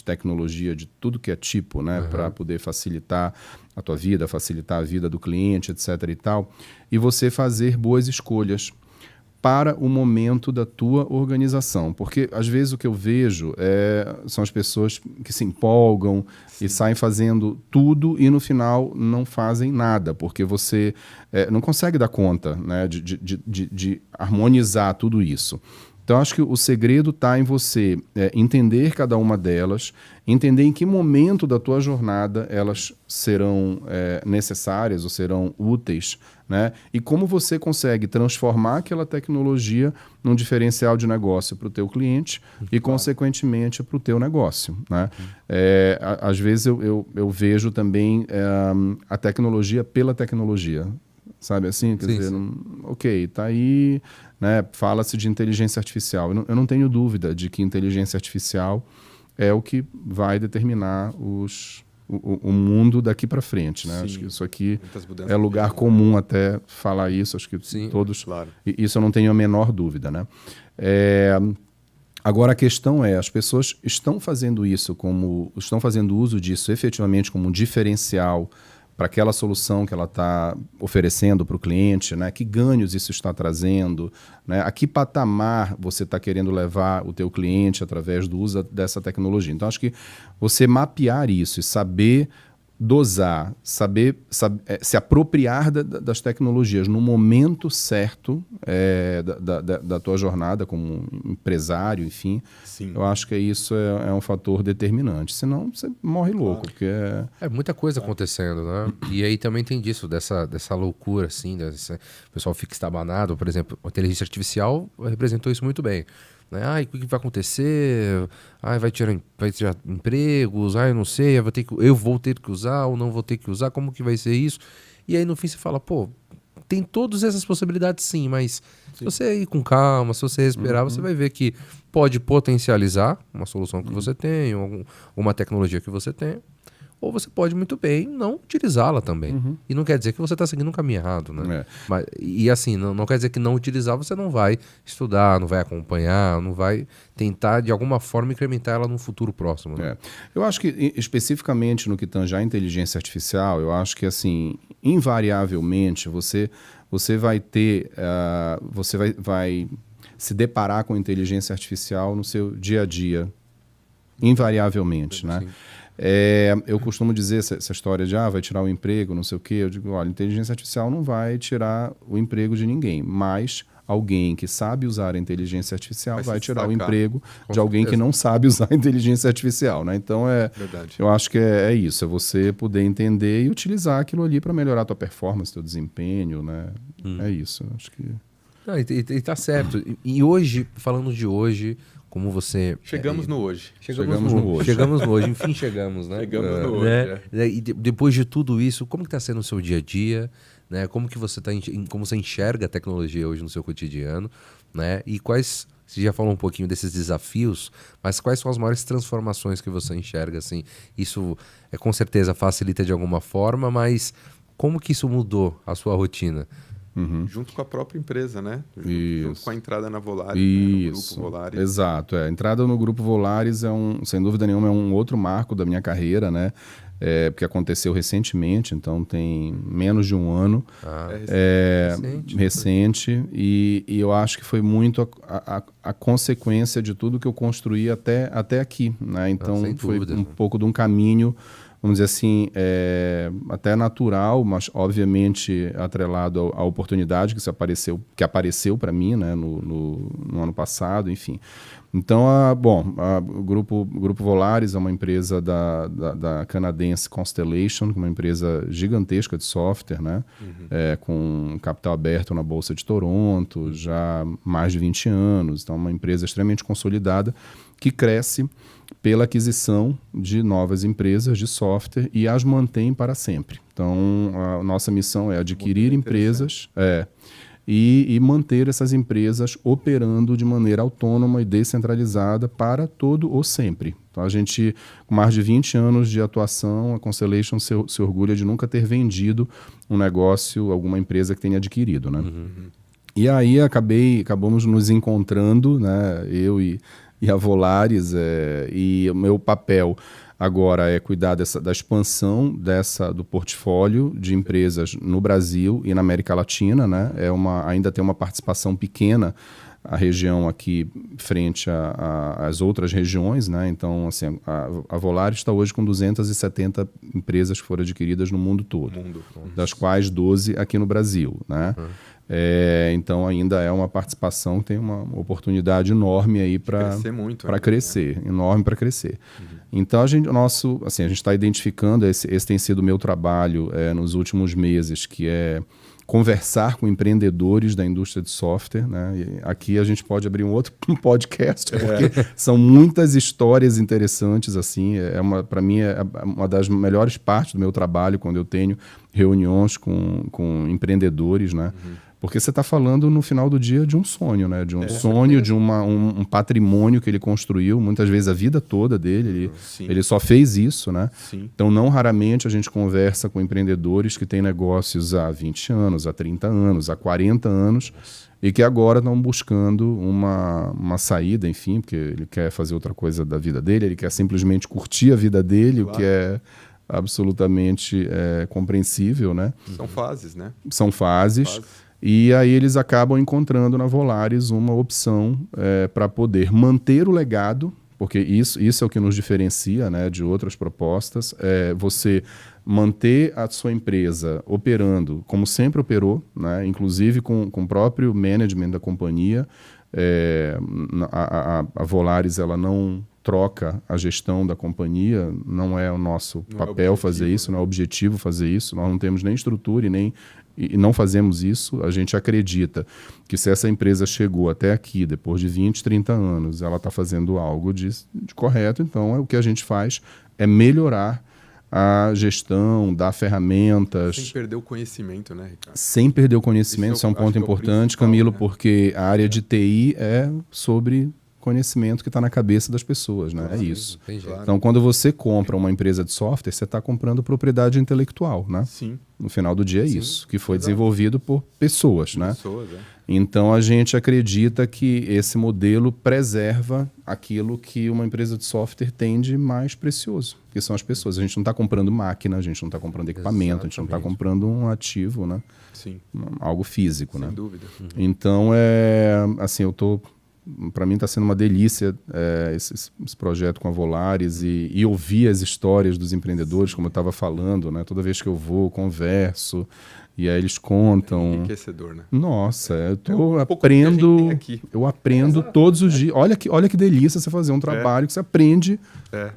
tecnologia, de tudo que é tipo, né, para poder facilitar a tua vida, facilitar a vida do cliente, etc. e tal, e você fazer boas escolhas para o momento da tua organização. Porque, às vezes, o que eu vejo são as pessoas que se empolgam e saem fazendo tudo e, no final, não fazem nada, porque você não consegue dar conta, né, de harmonizar tudo isso. Então, acho que o segredo está em você entender cada uma delas, entender em que momento da tua jornada elas serão necessárias ou serão úteis, né? E como você consegue transformar aquela tecnologia num diferencial de negócio para o teu cliente e, consequentemente, para o teu negócio, né? Às vezes eu vejo também a tecnologia pela tecnologia, sabe assim? Quer Sim, dizer, sim. ok, tá aí, né? Fala-se de inteligência artificial. Eu não tenho dúvida de que inteligência artificial é o que vai determinar o mundo daqui para frente, né? Sim. Acho que isso aqui Muitas mudanças é lugar mesmo, comum até falar isso. Acho que Sim, todos... claro. Isso eu não tenho a menor dúvida, né? Agora a questão é, as pessoas estão fazendo uso disso efetivamente como um diferencial para aquela solução que ela está oferecendo para o cliente, né? Que ganhos isso está trazendo, né? A que patamar você está querendo levar o teu cliente através do uso dessa tecnologia. Então, acho que você mapear isso e saber dosar, saber se apropriar das tecnologias no momento certo da tua jornada como empresário, enfim, Sim. eu acho que isso é um fator determinante. Senão você morre louco, porque É muita coisa acontecendo, né? E aí também tem disso, dessa loucura, assim, o pessoal fica estabanado. Por exemplo, a inteligência artificial representou isso muito bem. Né? Ai, o que vai acontecer? Ai, vai tirar empregos? Ai, eu não sei, eu vou ter que usar ou não vou ter que usar? Como que vai ser isso? E aí no fim você fala, pô, tem todas essas possibilidades sim, mas se você ir com calma, se você respirar, você vai ver que pode potencializar uma solução que você tem, ou uma tecnologia que você tem, ou você pode muito bem não utilizá-la também. E não quer dizer que você está seguindo um caminho errado, né? Mas, e assim, não quer dizer que não utilizar você não vai estudar, não vai acompanhar, não vai tentar de alguma forma incrementar ela num futuro próximo. Né? Eu acho que especificamente no que tange a inteligência artificial, eu acho que assim, invariavelmente você vai ter, você vai se deparar com inteligência artificial no seu dia a dia, invariavelmente, né? Eu costumo dizer essa história de vai tirar o emprego, não sei o quê. Eu digo, olha, inteligência artificial não vai tirar o emprego de ninguém, mas alguém que sabe usar a inteligência artificial vai tirar o emprego de alguém que não sabe usar a inteligência artificial, né? Então, eu acho que é isso, é você poder entender e utilizar aquilo ali para melhorar a tua performance, teu desempenho, né? É isso, acho que... Não, e tá certo. E hoje, falando de hoje... Como você... Chegamos no hoje. Chegamos no hoje. Enfim, chegamos, né? Chegamos no hoje, né? E depois de tudo isso, como que está sendo o seu dia a dia? Né? Como que você como você enxerga a tecnologia hoje no seu cotidiano? Né? E quais... Você já falou um pouquinho desses desafios, mas quais são as maiores transformações que você enxerga? Assim? Isso com certeza facilita de alguma forma, mas como que isso mudou a sua rotina? Junto com a própria empresa, né? Junto com a entrada na Volaris, né? No Grupo Volaris. Exato. A entrada no Grupo Volaris sem dúvida nenhuma, é um outro marco da minha carreira, né? Porque aconteceu recentemente, então tem menos de um ano. Recente. E eu acho que foi muito a consequência de tudo que eu construí até aqui, né? Então foi um pouco de um caminho, vamos dizer assim, até natural, mas obviamente atrelado à oportunidade que apareceu para mim, né, no ano passado, enfim. Então, o Grupo Volaris é uma empresa da canadense Constellation, uma empresa gigantesca de software, né, com capital aberto na Bolsa de Toronto, já há mais de 20 anos. Então, uma empresa extremamente consolidada que cresce pela aquisição de novas empresas de software e as mantém para sempre. Então, a nossa missão é adquirir empresas e manter essas empresas operando de maneira autônoma e descentralizada para todo o sempre. Então, a gente, com mais de 20 anos de atuação, a Constellation se orgulha de nunca ter vendido um negócio, alguma empresa que tenha adquirido, né? E aí acabamos nos encontrando, né? Eu e a Volaris, e o meu papel agora é cuidar da expansão do portfólio de empresas no Brasil e na América Latina, né? Ainda tem uma participação pequena a região aqui frente às outras regiões, né? Então, assim, a Volaris está hoje com 270 empresas que foram adquiridas no mundo todo, das quais 12 aqui no Brasil, né? Então ainda é uma participação que tem uma oportunidade enorme aí para crescer, enorme para crescer. Então a gente está identificando, esse tem sido o meu trabalho nos últimos meses, que é conversar com empreendedores da indústria de software, né? E aqui a gente pode abrir um outro podcast, porque são muitas histórias interessantes, assim. Para mim, é uma das melhores partes do meu trabalho, quando eu tenho reuniões com empreendedores, né? Porque você está falando, no final do dia, de um sonho, né? De um sonho, de um patrimônio que ele construiu, muitas vezes a vida toda dele. Ele só fez isso, né? Sim. Então, não raramente a gente conversa com empreendedores que têm negócios há 20 anos, há 30 anos, há 40 anos, e que agora estão buscando uma saída, enfim, porque ele quer fazer outra coisa da vida dele, ele quer simplesmente curtir a vida dele, o que é absolutamente compreensível, né? São fases, né? São fases. E aí eles acabam encontrando na Volaris uma opção para poder manter o legado, porque isso é o que nos diferencia, né, de outras propostas, você manter a sua empresa operando como sempre operou, né, inclusive com o próprio management da companhia. A Volaris, ela não troca a gestão da companhia, não é o nosso papel fazer isso, não é objetivo fazer isso, nós não temos nem estrutura e não fazemos isso. A gente acredita que se essa empresa chegou até aqui, depois de 20, 30 anos, ela está fazendo algo de correto, então o que a gente faz é melhorar a gestão, dar ferramentas. Sem perder o conhecimento, né, Ricardo? Sem perder o conhecimento, isso é um ponto importante, Camilo, né? Porque a área de TI é sobre conhecimento que está na cabeça das pessoas, né? É isso. Então, quando você compra uma empresa de software, você está comprando propriedade intelectual, né? Sim. No final do dia é isso, que foi desenvolvido por pessoas, né? Pessoas, Então, a gente acredita que esse modelo preserva aquilo que uma empresa de software tem de mais precioso, que são as pessoas. A gente não está comprando máquina, a gente não está comprando equipamento, a gente não está comprando um ativo, né? Sim. Algo físico, né? Sem dúvida. Então, assim, para mim está sendo uma delícia esse projeto com a Volaris e ouvir as histórias dos empreendedores, como eu estava falando, né? Toda vez que eu vou, converso, e aí eles contam. É enriquecedor, né? Nossa, eu aprendo todos os dias. Olha que delícia você fazer um trabalho que você aprende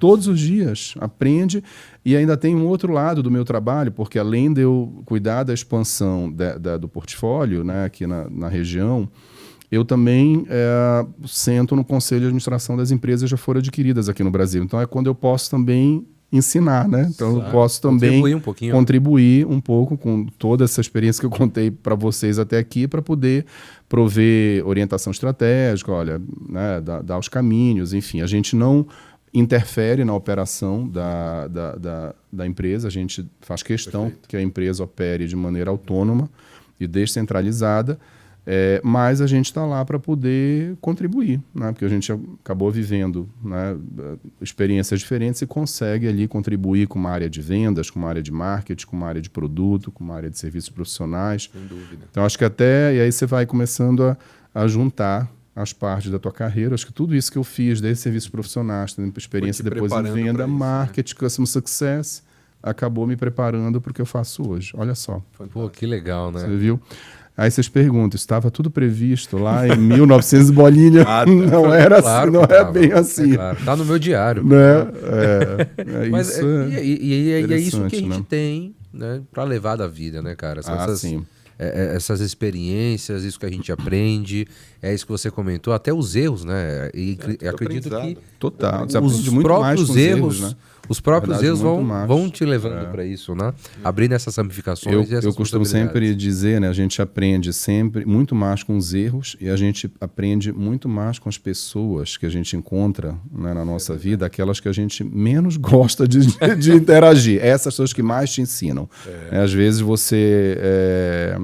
todos os dias. Aprende. E ainda tem um outro lado do meu trabalho, porque além de eu cuidar da expansão do portfólio, né, aqui na região, eu também sento no conselho de administração das empresas que já foram adquiridas aqui no Brasil. Então é quando eu posso também ensinar, né? Então eu posso também contribuir um pouco com toda essa experiência que eu contei para vocês até aqui, para poder prover orientação estratégica, olha, né, dar os caminhos, enfim. A gente não interfere na operação da empresa, a gente faz questão que a empresa opere de maneira autônoma e descentralizada. Mas a gente está lá para poder contribuir, né? Porque a gente acabou vivendo, né, experiências diferentes e consegue ali contribuir com uma área de vendas, com uma área de marketing, com uma área de produto, com uma área de serviços profissionais. Sem dúvida. Então acho que e aí você vai começando a juntar as partes da tua carreira. Acho que tudo isso que eu fiz, desde serviços profissionais, tendo experiência depois em venda, isso, marketing, né? Customer success, acabou me preparando para o que eu faço hoje. Olha só. Pô, que legal, né? Você viu? Aí vocês perguntam, estava tudo previsto lá em 1900 bolinha? Não era assim, não é bem assim. Claro. Tá no meu diário. Né? Mas isso é isso que a gente tem, né, para levar da vida, né, cara? Sim. Essas experiências, isso que a gente aprende, é isso que você comentou, até os erros, né? E acredito que total. Os próprios erros, né? Os próprios erros vão te levando para isso, né? Abrindo essas ramificações. Eu costumo sempre dizer, né? A gente aprende sempre muito mais com os erros e a gente aprende muito mais com as pessoas que a gente encontra, né, na nossa vida, aquelas que a gente menos gosta de interagir. Essas pessoas que mais te ensinam. Às vezes você é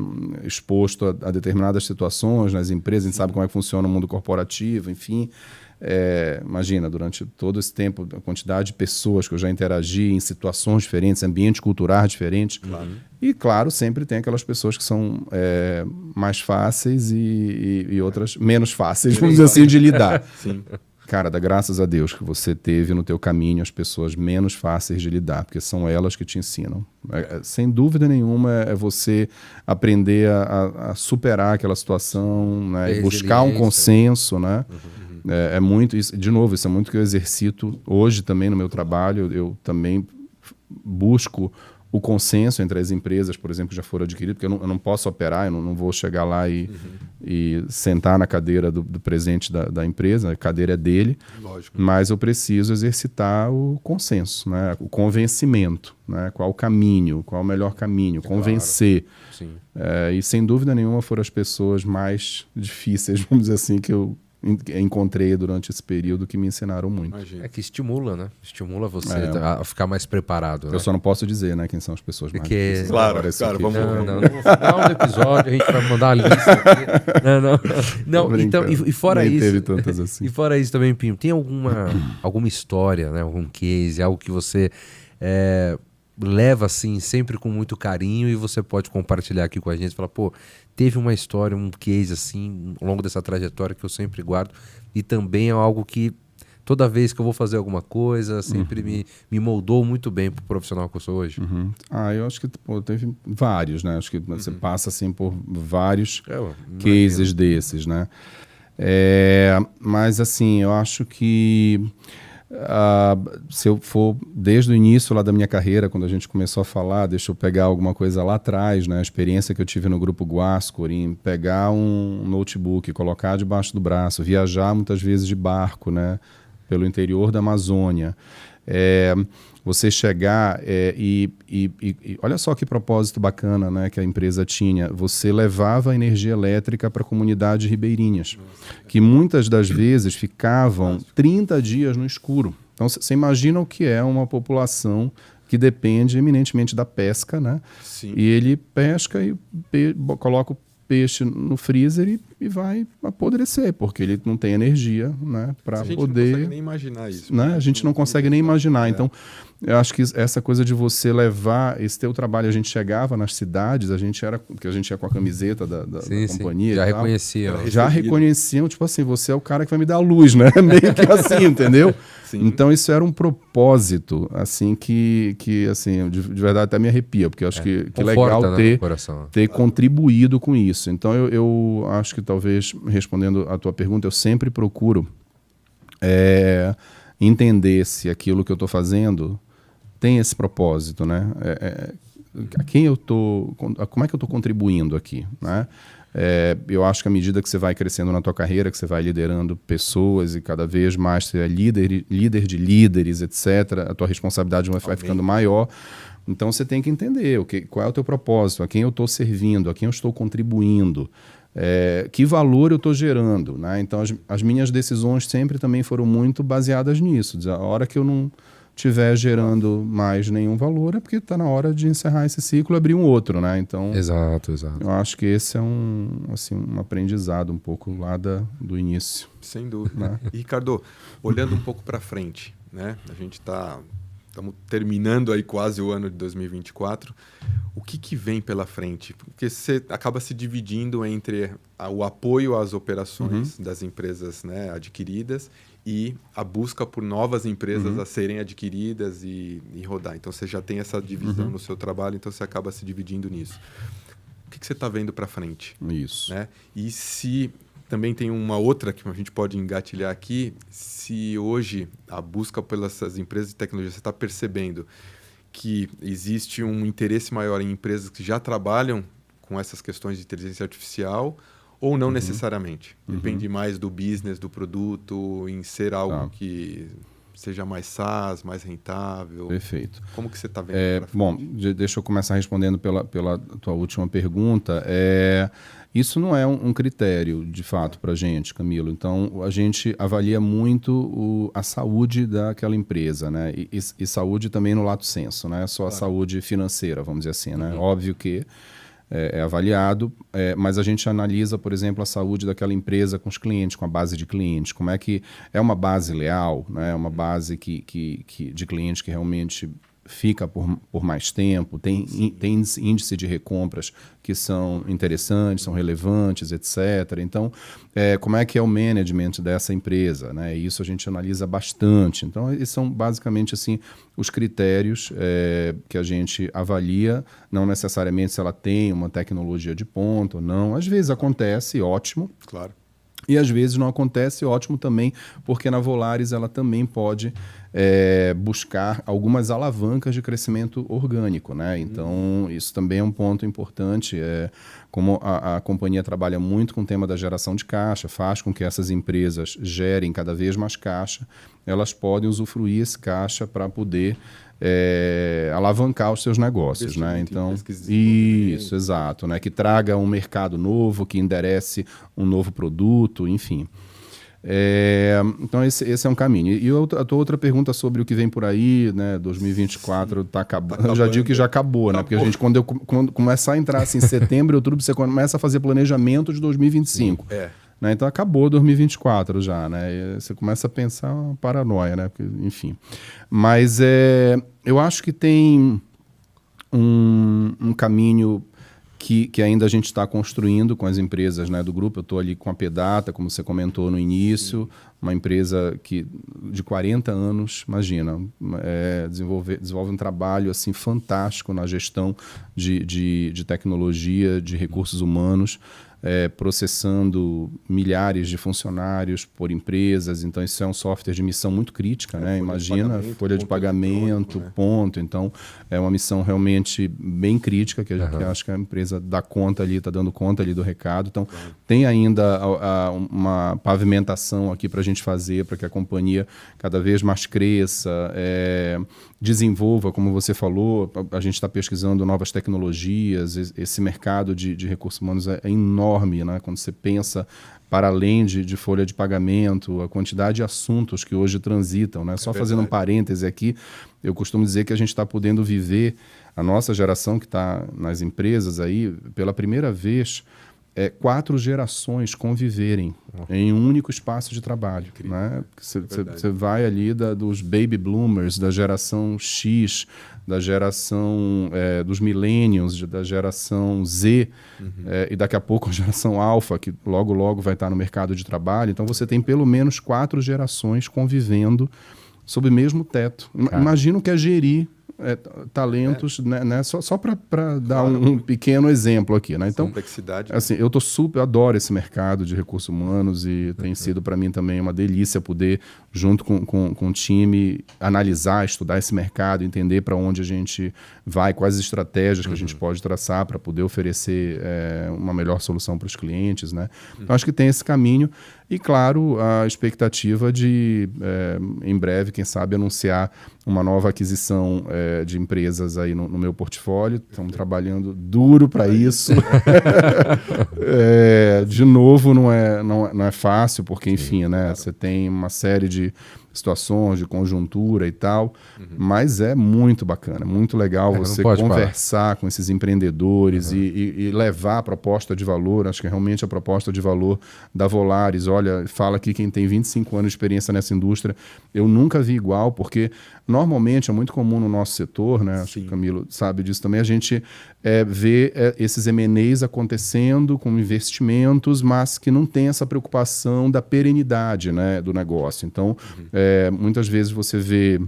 exposto a determinadas situações nas empresas, a gente sabe como é que funciona o mundo corporativo, enfim. Imagina, durante todo esse tempo, a quantidade de pessoas que eu já interagi em situações diferentes, ambientes culturais diferentes. Claro. E, claro, sempre tem aquelas pessoas que são mais fáceis e outras menos fáceis, vamos dizer assim, de lidar. Sim. Cara, dá graças a Deus que você teve no teu caminho as pessoas menos fáceis de lidar, porque são elas que te ensinam. Sem dúvida nenhuma, é você aprender a superar aquela situação, né, e buscar um consenso, né? É muito isso. De novo, isso é muito que eu exercito hoje também no meu trabalho. Eu também busco o consenso entre as empresas, por exemplo, que já foram adquiridas, porque eu não posso operar, eu não vou chegar lá e sentar na cadeira do presidente da empresa, a cadeira é dele, Lógico. mas eu preciso exercitar o consenso, né? O convencimento, né? Qual o caminho, qual o melhor caminho, convencer. Sim. E sem dúvida nenhuma foram as pessoas mais difíceis, vamos dizer assim, que eu encontrei durante esse período, que me ensinaram muito. Imagina. É que estimula, né? Estimula você a ficar mais preparado. Né? Eu só não posso dizer, né, quem são as pessoas mais Porque- difíceis. Claro, Agora, isso claro, aqui- vamos- No final do episódio a gente vai mandar a lista aqui. Não, Tô então, brincando. e fora Nem isso. teve tantas assim. E fora isso também, Pinho, tem alguma história, né? Algum case, algo que você leva assim, sempre com muito carinho e você pode compartilhar aqui com a gente? Falar, pô, teve uma história, um case assim, ao longo dessa trajetória que eu sempre guardo e também é algo que toda vez que eu vou fazer alguma coisa, sempre me moldou muito bem pro profissional que eu sou hoje. Eu acho que teve vários, né? Acho que você passa assim por vários Eu cases desses, né? Mas assim, eu acho que se eu for desde o início lá da minha carreira, quando a gente começou a falar, deixa eu pegar alguma coisa lá atrás, né? A experiência que eu tive no grupo Guascor, em pegar um notebook, colocar debaixo do braço, viajar muitas vezes de barco, né? Pelo interior da Amazônia. Você chegar e olha só que propósito bacana, né, que a empresa tinha. Você levava energia elétrica para comunidades ribeirinhas, que muitas das vezes ficavam 30 dias no escuro. Então, você imagina o que é uma população que depende eminentemente da pesca, né? Sim. E ele pesca e coloca o peixe no freezer e vai apodrecer, porque ele não tem energia, né, para A gente poder... não consegue nem imaginar isso. Né? A gente não consegue nem imaginar. Então, eu acho que essa coisa de você levar esse teu trabalho, a gente chegava nas cidades, porque a gente ia com a camiseta da companhia. Já e tal. reconhecia. Já reconheciam, tipo assim, você é o cara que vai me dar a luz, né? Meio que assim, entendeu? Sim. Então, isso era um propósito, assim, que assim, de verdade até me arrepia, porque eu acho que Conforta, legal né, no coração. ter contribuído com isso. Então, eu acho que talvez, respondendo a tua pergunta, eu sempre procuro entender se aquilo que eu estou fazendo tem esse propósito, né? A quem eu tô, como é que eu estou contribuindo aqui, né? Eu acho que à medida que você vai crescendo na tua carreira, que você vai liderando pessoas e cada vez mais você é líder de líderes, etc., a tua responsabilidade vai ficando maior. Então você tem que entender qual é o teu propósito, a quem eu estou servindo, a quem eu estou contribuindo, que valor eu estou gerando, né? Então as minhas decisões sempre também foram muito baseadas nisso. A hora que eu não estiver gerando mais nenhum valor é porque está na hora de encerrar esse ciclo e abrir um outro, né? Então Exato. eu acho que esse é um aprendizado um pouco lá do início. Sem dúvida. E, Ricardo, olhando um pouco para frente, né? A gente estamos terminando aí quase o ano de 2024. O que vem pela frente? Porque você acaba se dividindo entre o apoio às operações das empresas, né, adquiridas e a busca por novas empresas a serem adquiridas e rodar. Então, você já tem essa divisão no seu trabalho, então você acaba se dividindo nisso. O que você está vendo para frente? Isso. Né? E se... Também tem uma outra que a gente pode engatilhar aqui. Se hoje a busca pelas empresas de tecnologia, você está percebendo que existe um interesse maior em empresas que já trabalham com essas questões de inteligência artificial ou não necessariamente? Depende mais do business, do produto, em ser algo que seja mais SaaS, mais rentável. Perfeito. Como que você está vendo? Bom, deixa eu começar respondendo pela tua última pergunta. Isso não é um critério, de fato, para a gente, Camilo. Então, a gente avalia muito a saúde daquela empresa, né? E saúde também no lato sensu, não é só a saúde financeira, vamos dizer assim, né? Óbvio que é avaliado, mas a gente analisa, por exemplo, a saúde daquela empresa com os clientes, com a base de clientes. Como é que é uma base leal, né? Uma base de clientes que realmente fica por mais tempo, tem índice de recompras que são interessantes, são relevantes, etc. Então, como é que é o management dessa empresa, né? Isso a gente analisa bastante. Então, esses são basicamente assim, os critérios que a gente avalia, não necessariamente se ela tem uma tecnologia de ponta ou não. Às vezes acontece, ótimo. Claro. E às vezes não acontece, ótimo também, porque na Volaris ela também pode buscar algumas alavancas de crescimento orgânico, né? Então, isso também é um ponto importante. Como a companhia trabalha muito com o tema da geração de caixa, faz com que essas empresas gerem cada vez mais caixa, elas podem usufruir esse caixa para poder alavancar os seus negócios, né? Então, isso, exato, né? Que traga um mercado novo, que enderece um novo produto, enfim. Então esse é um caminho. E a tua outra pergunta sobre o que vem por aí, né? 2024 está acabando. Eu já digo que já acabou, né? Porque a gente, quando começar a entrar assim, em setembro, outubro, você começa a fazer planejamento de 2025. Né? Então acabou 2024 já, né? E você começa a pensar uma paranoia, né? Porque, enfim. Mas eu acho que tem um caminho que ainda a gente está construindo com as empresas, né, do grupo. Eu estou ali com a Pedata, como você comentou no início, uma empresa de 40 anos, imagina, desenvolve um trabalho assim, fantástico na gestão de tecnologia, de recursos humanos, processando milhares de funcionários por empresas. Então, isso é um software de missão muito crítica, né? Imagina, folha de pagamento, né? Ponto. Então, é uma missão realmente bem crítica, que a gente acha que a empresa dá conta ali, está dando conta ali do recado. Então, tem ainda uma pavimentação aqui para a gente fazer, para que a companhia cada vez mais cresça, desenvolva, como você falou. A gente está pesquisando novas tecnologias. Esse mercado de recursos humanos é enorme, né? Quando você pensa para além de folha de pagamento, a quantidade de assuntos que hoje transitam, né? Só fazendo um parêntese aqui, eu costumo dizer que a gente está podendo viver, a nossa geração que está nas empresas aí, pela primeira vez, 4 gerações conviverem em um único espaço de trabalho. Né? Você vai ali dos baby bloomers, da geração X, da geração dos millennials, da geração Z, e daqui a pouco a geração alfa, que logo vai estar no mercado de trabalho. Então você tem pelo menos 4 gerações convivendo sob o mesmo teto. Imagina o que é gerir talentos, né? Só para dar um pequeno exemplo aqui, né? Então, complexidade. Assim, eu adoro esse mercado de recursos humanos e tem sido para mim também uma delícia poder, junto com o time, analisar, estudar esse mercado, entender para onde a gente vai, quais estratégias que a gente pode traçar para poder oferecer uma melhor solução para os clientes, né? Então, acho que tem esse caminho. E, claro, a expectativa de, em breve, quem sabe, anunciar uma nova aquisição de empresas aí no meu portfólio. Estamos trabalhando duro para isso. De novo, não é fácil, porque, enfim, né, você tem uma série de situações, de conjuntura e tal, mas é muito bacana, muito legal você conversar com esses empreendedores e levar a proposta de valor. Acho que realmente a proposta de valor da Volaris, olha, fala aqui quem tem 25 anos de experiência nessa indústria, eu nunca vi igual, porque normalmente é muito comum no nosso setor, né? Acho que o Camilo sabe disso também, a gente vê esses M&As acontecendo com investimentos, mas que não tem essa preocupação da perenidade, né, do negócio. Então, muitas vezes você vê...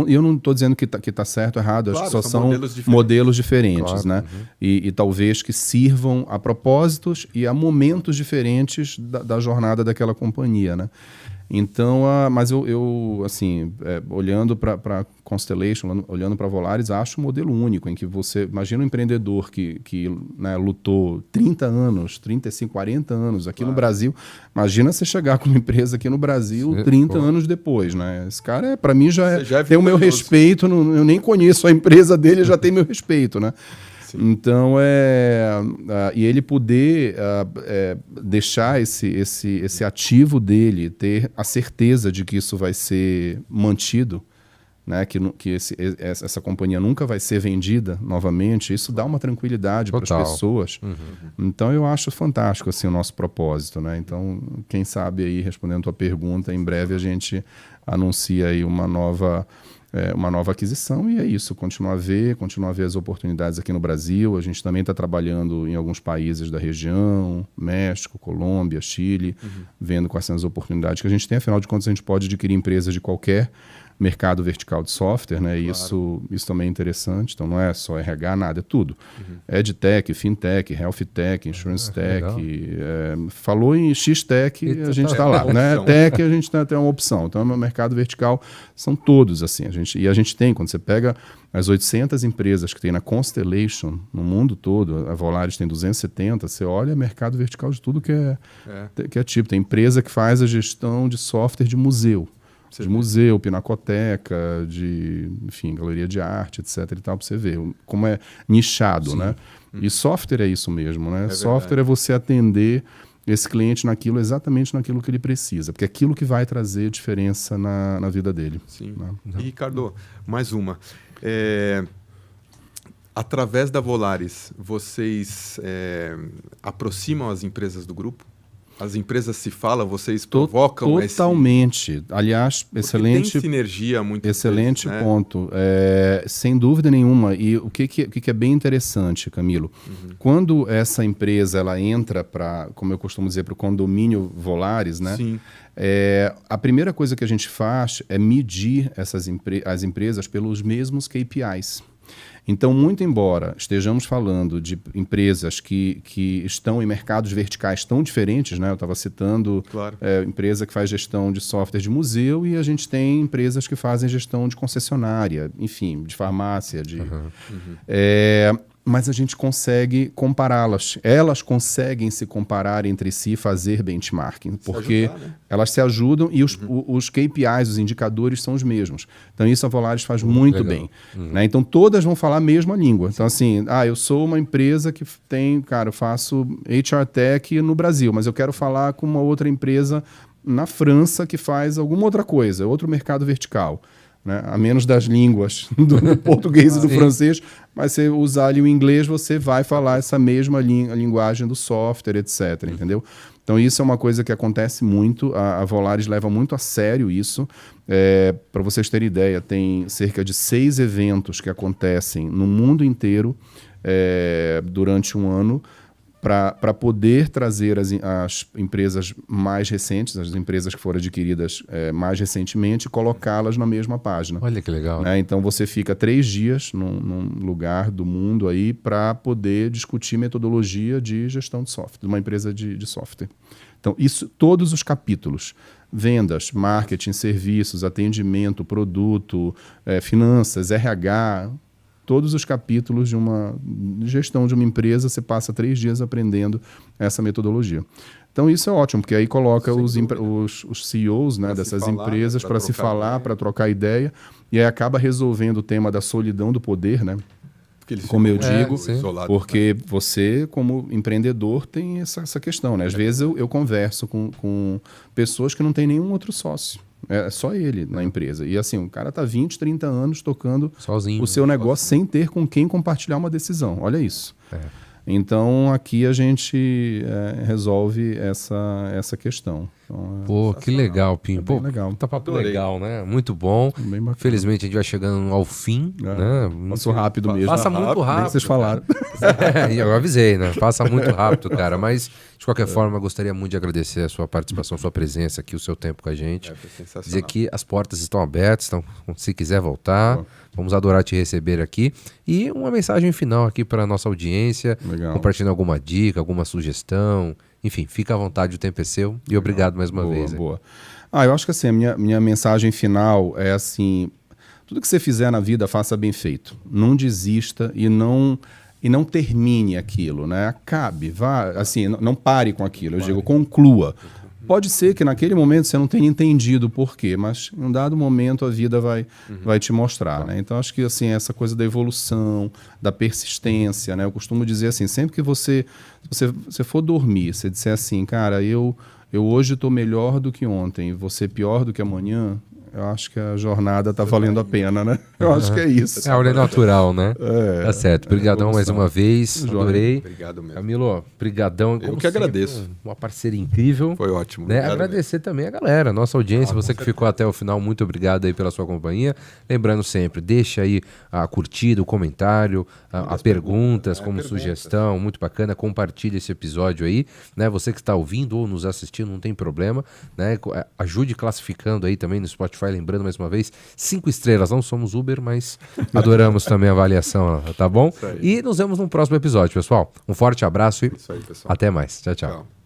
eu não estou dizendo que tá certo ou errado, claro, acho que só são modelos diferentes, claro, né? E talvez que sirvam a propósitos e a momentos diferentes da jornada daquela companhia, né? Então, mas eu assim, olhando para Constellation, olhando para Volaris, acho um modelo único, em que você imagina um empreendedor que né, lutou 30 anos, 35, 40 anos aqui no Brasil. Imagina você chegar com uma empresa aqui no Brasil 30 anos depois, né? Esse cara, para mim, já tem o meu respeito. Eu nem conheço a empresa dele, já tem meu respeito, né? Então, e ele poder deixar esse ativo dele, ter a certeza de que isso vai ser mantido, né? Que essa companhia nunca vai ser vendida novamente, isso dá uma tranquilidade para as pessoas. Então, eu acho fantástico assim, o nosso propósito, né? Então, quem sabe aí, respondendo a tua pergunta, em breve a gente anuncia aí uma nova aquisição, e é isso, continuar a ver as oportunidades aqui no Brasil. A gente também está trabalhando em alguns países da região, México, Colômbia, Chile, vendo quais são as oportunidades que a gente tem. Afinal de contas, a gente pode adquirir empresas de qualquer mercado vertical de software, né? Isso também é interessante. Então não é só RH, nada, é tudo. EdTech, FinTech, HealthTech, InsuranceTech. Falou em XTech, a gente está lá, né? Tech, a gente tem uma opção. Então, o mercado vertical são todos assim. A gente tem, quando você pega as 800 empresas que tem na Constellation, no mundo todo, a Volaris tem 270, você olha mercado vertical de tudo que é tipo. Tem empresa que faz a gestão de software de museu. Pinacoteca, enfim, galeria de arte, etc. e tal, para você ver como é nichado, né? E software é isso mesmo, né? Software é você atender esse cliente exatamente naquilo que ele precisa, porque é aquilo que vai trazer diferença na vida dele. Sim. Né? E, Ricardo, mais uma. Através da Volaris, vocês aproximam as empresas do grupo? As empresas se falam, vocês provocam totalmente. Aliás, excelente. Tem sinergia muito. Excelente vezes, né? Ponto. Sem dúvida nenhuma. E o que é bem interessante, Camilo, quando essa empresa ela entra para, como eu costumo dizer, para o condomínio Volaris, né? Sim. A primeira coisa que a gente faz é medir as empresas pelos mesmos KPIs. Então, muito embora estejamos falando de empresas que estão em mercados verticais tão diferentes, né? Eu estava citando empresa que faz gestão de software de museu e a gente tem empresas que fazem gestão de concessionária, enfim, de farmácia. Mas a gente consegue compará-las. Elas conseguem se comparar entre si e fazer benchmarking, porque elas se ajudam e os KPIs, os indicadores, são os mesmos. Então, isso a Volaris faz muito bem. Né? Então, todas vão falar a mesma língua. Então, assim, eu sou uma empresa que eu faço HR Tech no Brasil, mas eu quero falar com uma outra empresa na França que faz alguma outra coisa, outro mercado vertical. Né? A menos das línguas do português e do francês, mas se você usar ali o inglês, você vai falar essa mesma linguagem do software, etc. Entendeu? Então, isso é uma coisa que acontece muito. A Volaris leva muito a sério isso. Para vocês terem ideia, tem cerca de 6 eventos que acontecem no mundo inteiro durante um ano, para poder trazer as empresas mais recentes, as empresas que foram adquiridas mais recentemente, e colocá-las na mesma página. Olha que legal. Né? Então, você fica 3 dias num lugar do mundo aí para poder discutir metodologia de gestão de software, de uma empresa de software. Então, isso, todos os capítulos, vendas, marketing, serviços, atendimento, produto, finanças, RH... Todos os capítulos de uma gestão de uma empresa, você passa 3 dias aprendendo essa metodologia. Então, isso é ótimo, porque aí coloca os CEOs, né, dessas empresas para se falar, para trocar ideia, e aí acaba resolvendo o tema da solidão do poder, né? Como eu digo, porque você, como empreendedor, tem essa questão. Né? Às vezes eu converso com pessoas que não têm nenhum outro sócio. É só ele na empresa. E assim, o cara está 20, 30 anos tocando sozinho, o seu negócio sem ter com quem compartilhar uma decisão. Olha isso. Então, aqui a gente resolve essa questão. Então, pô, que legal, Pinho. Pô, legal. Tá papo legal, né? Muito bom. Felizmente, a gente vai chegando ao fim. Né? Passou rápido mesmo. Passa muito rápido. Nem vocês falaram. Eu avisei, né? Passa muito rápido, cara. Mas, de qualquer forma, eu gostaria muito de agradecer a sua participação, sua presença aqui, o seu tempo com a gente. Foi sensacional. Dizer que as portas estão abertas, então, se quiser voltar, vamos adorar te receber aqui. E uma mensagem final aqui para a nossa audiência. Legal. Compartilhando alguma dica, alguma sugestão. Enfim, fica à vontade, o tempo é seu. E obrigado mais uma vez. Boa. Eu acho que assim, a minha mensagem final é assim: tudo que você fizer na vida, faça bem feito. Não desista e não termine aquilo, né? Acabe, vá, assim, não pare com aquilo. Eu digo, conclua. Pode ser que naquele momento você não tenha entendido o porquê, mas em um dado momento a vida vai te mostrar. Né? Então, acho que assim, essa coisa da evolução, da persistência, né? Eu costumo dizer assim, sempre que você for dormir, você disser assim, cara, eu hoje estou melhor do que ontem, você pior do que amanhã, eu acho que a jornada está valendo a pena, né? Eu acho que é isso. É a ordem natural, né? Tá certo. Obrigadão mais uma vez. Adorei. Obrigado mesmo. Camilo, brigadão. Eu que agradeço. Uma parceria incrível. Foi ótimo. Né? Agradecer também a galera, nossa audiência, você que ficou até o final, muito obrigado aí pela sua companhia. Lembrando sempre, deixa aí a curtida, o comentário, as perguntas como sugestão, muito bacana. Compartilhe esse episódio aí, né? Você que está ouvindo ou nos assistindo, não tem problema, né? Ajude classificando aí também no Spotify Spotify, lembrando mais uma vez, 5 estrelas, não somos Uber, mas adoramos também a avaliação, tá bom? E nos vemos no próximo episódio, pessoal. Um forte abraço e Isso aí, pessoal. até mais. Tchau, tchau. Tchau.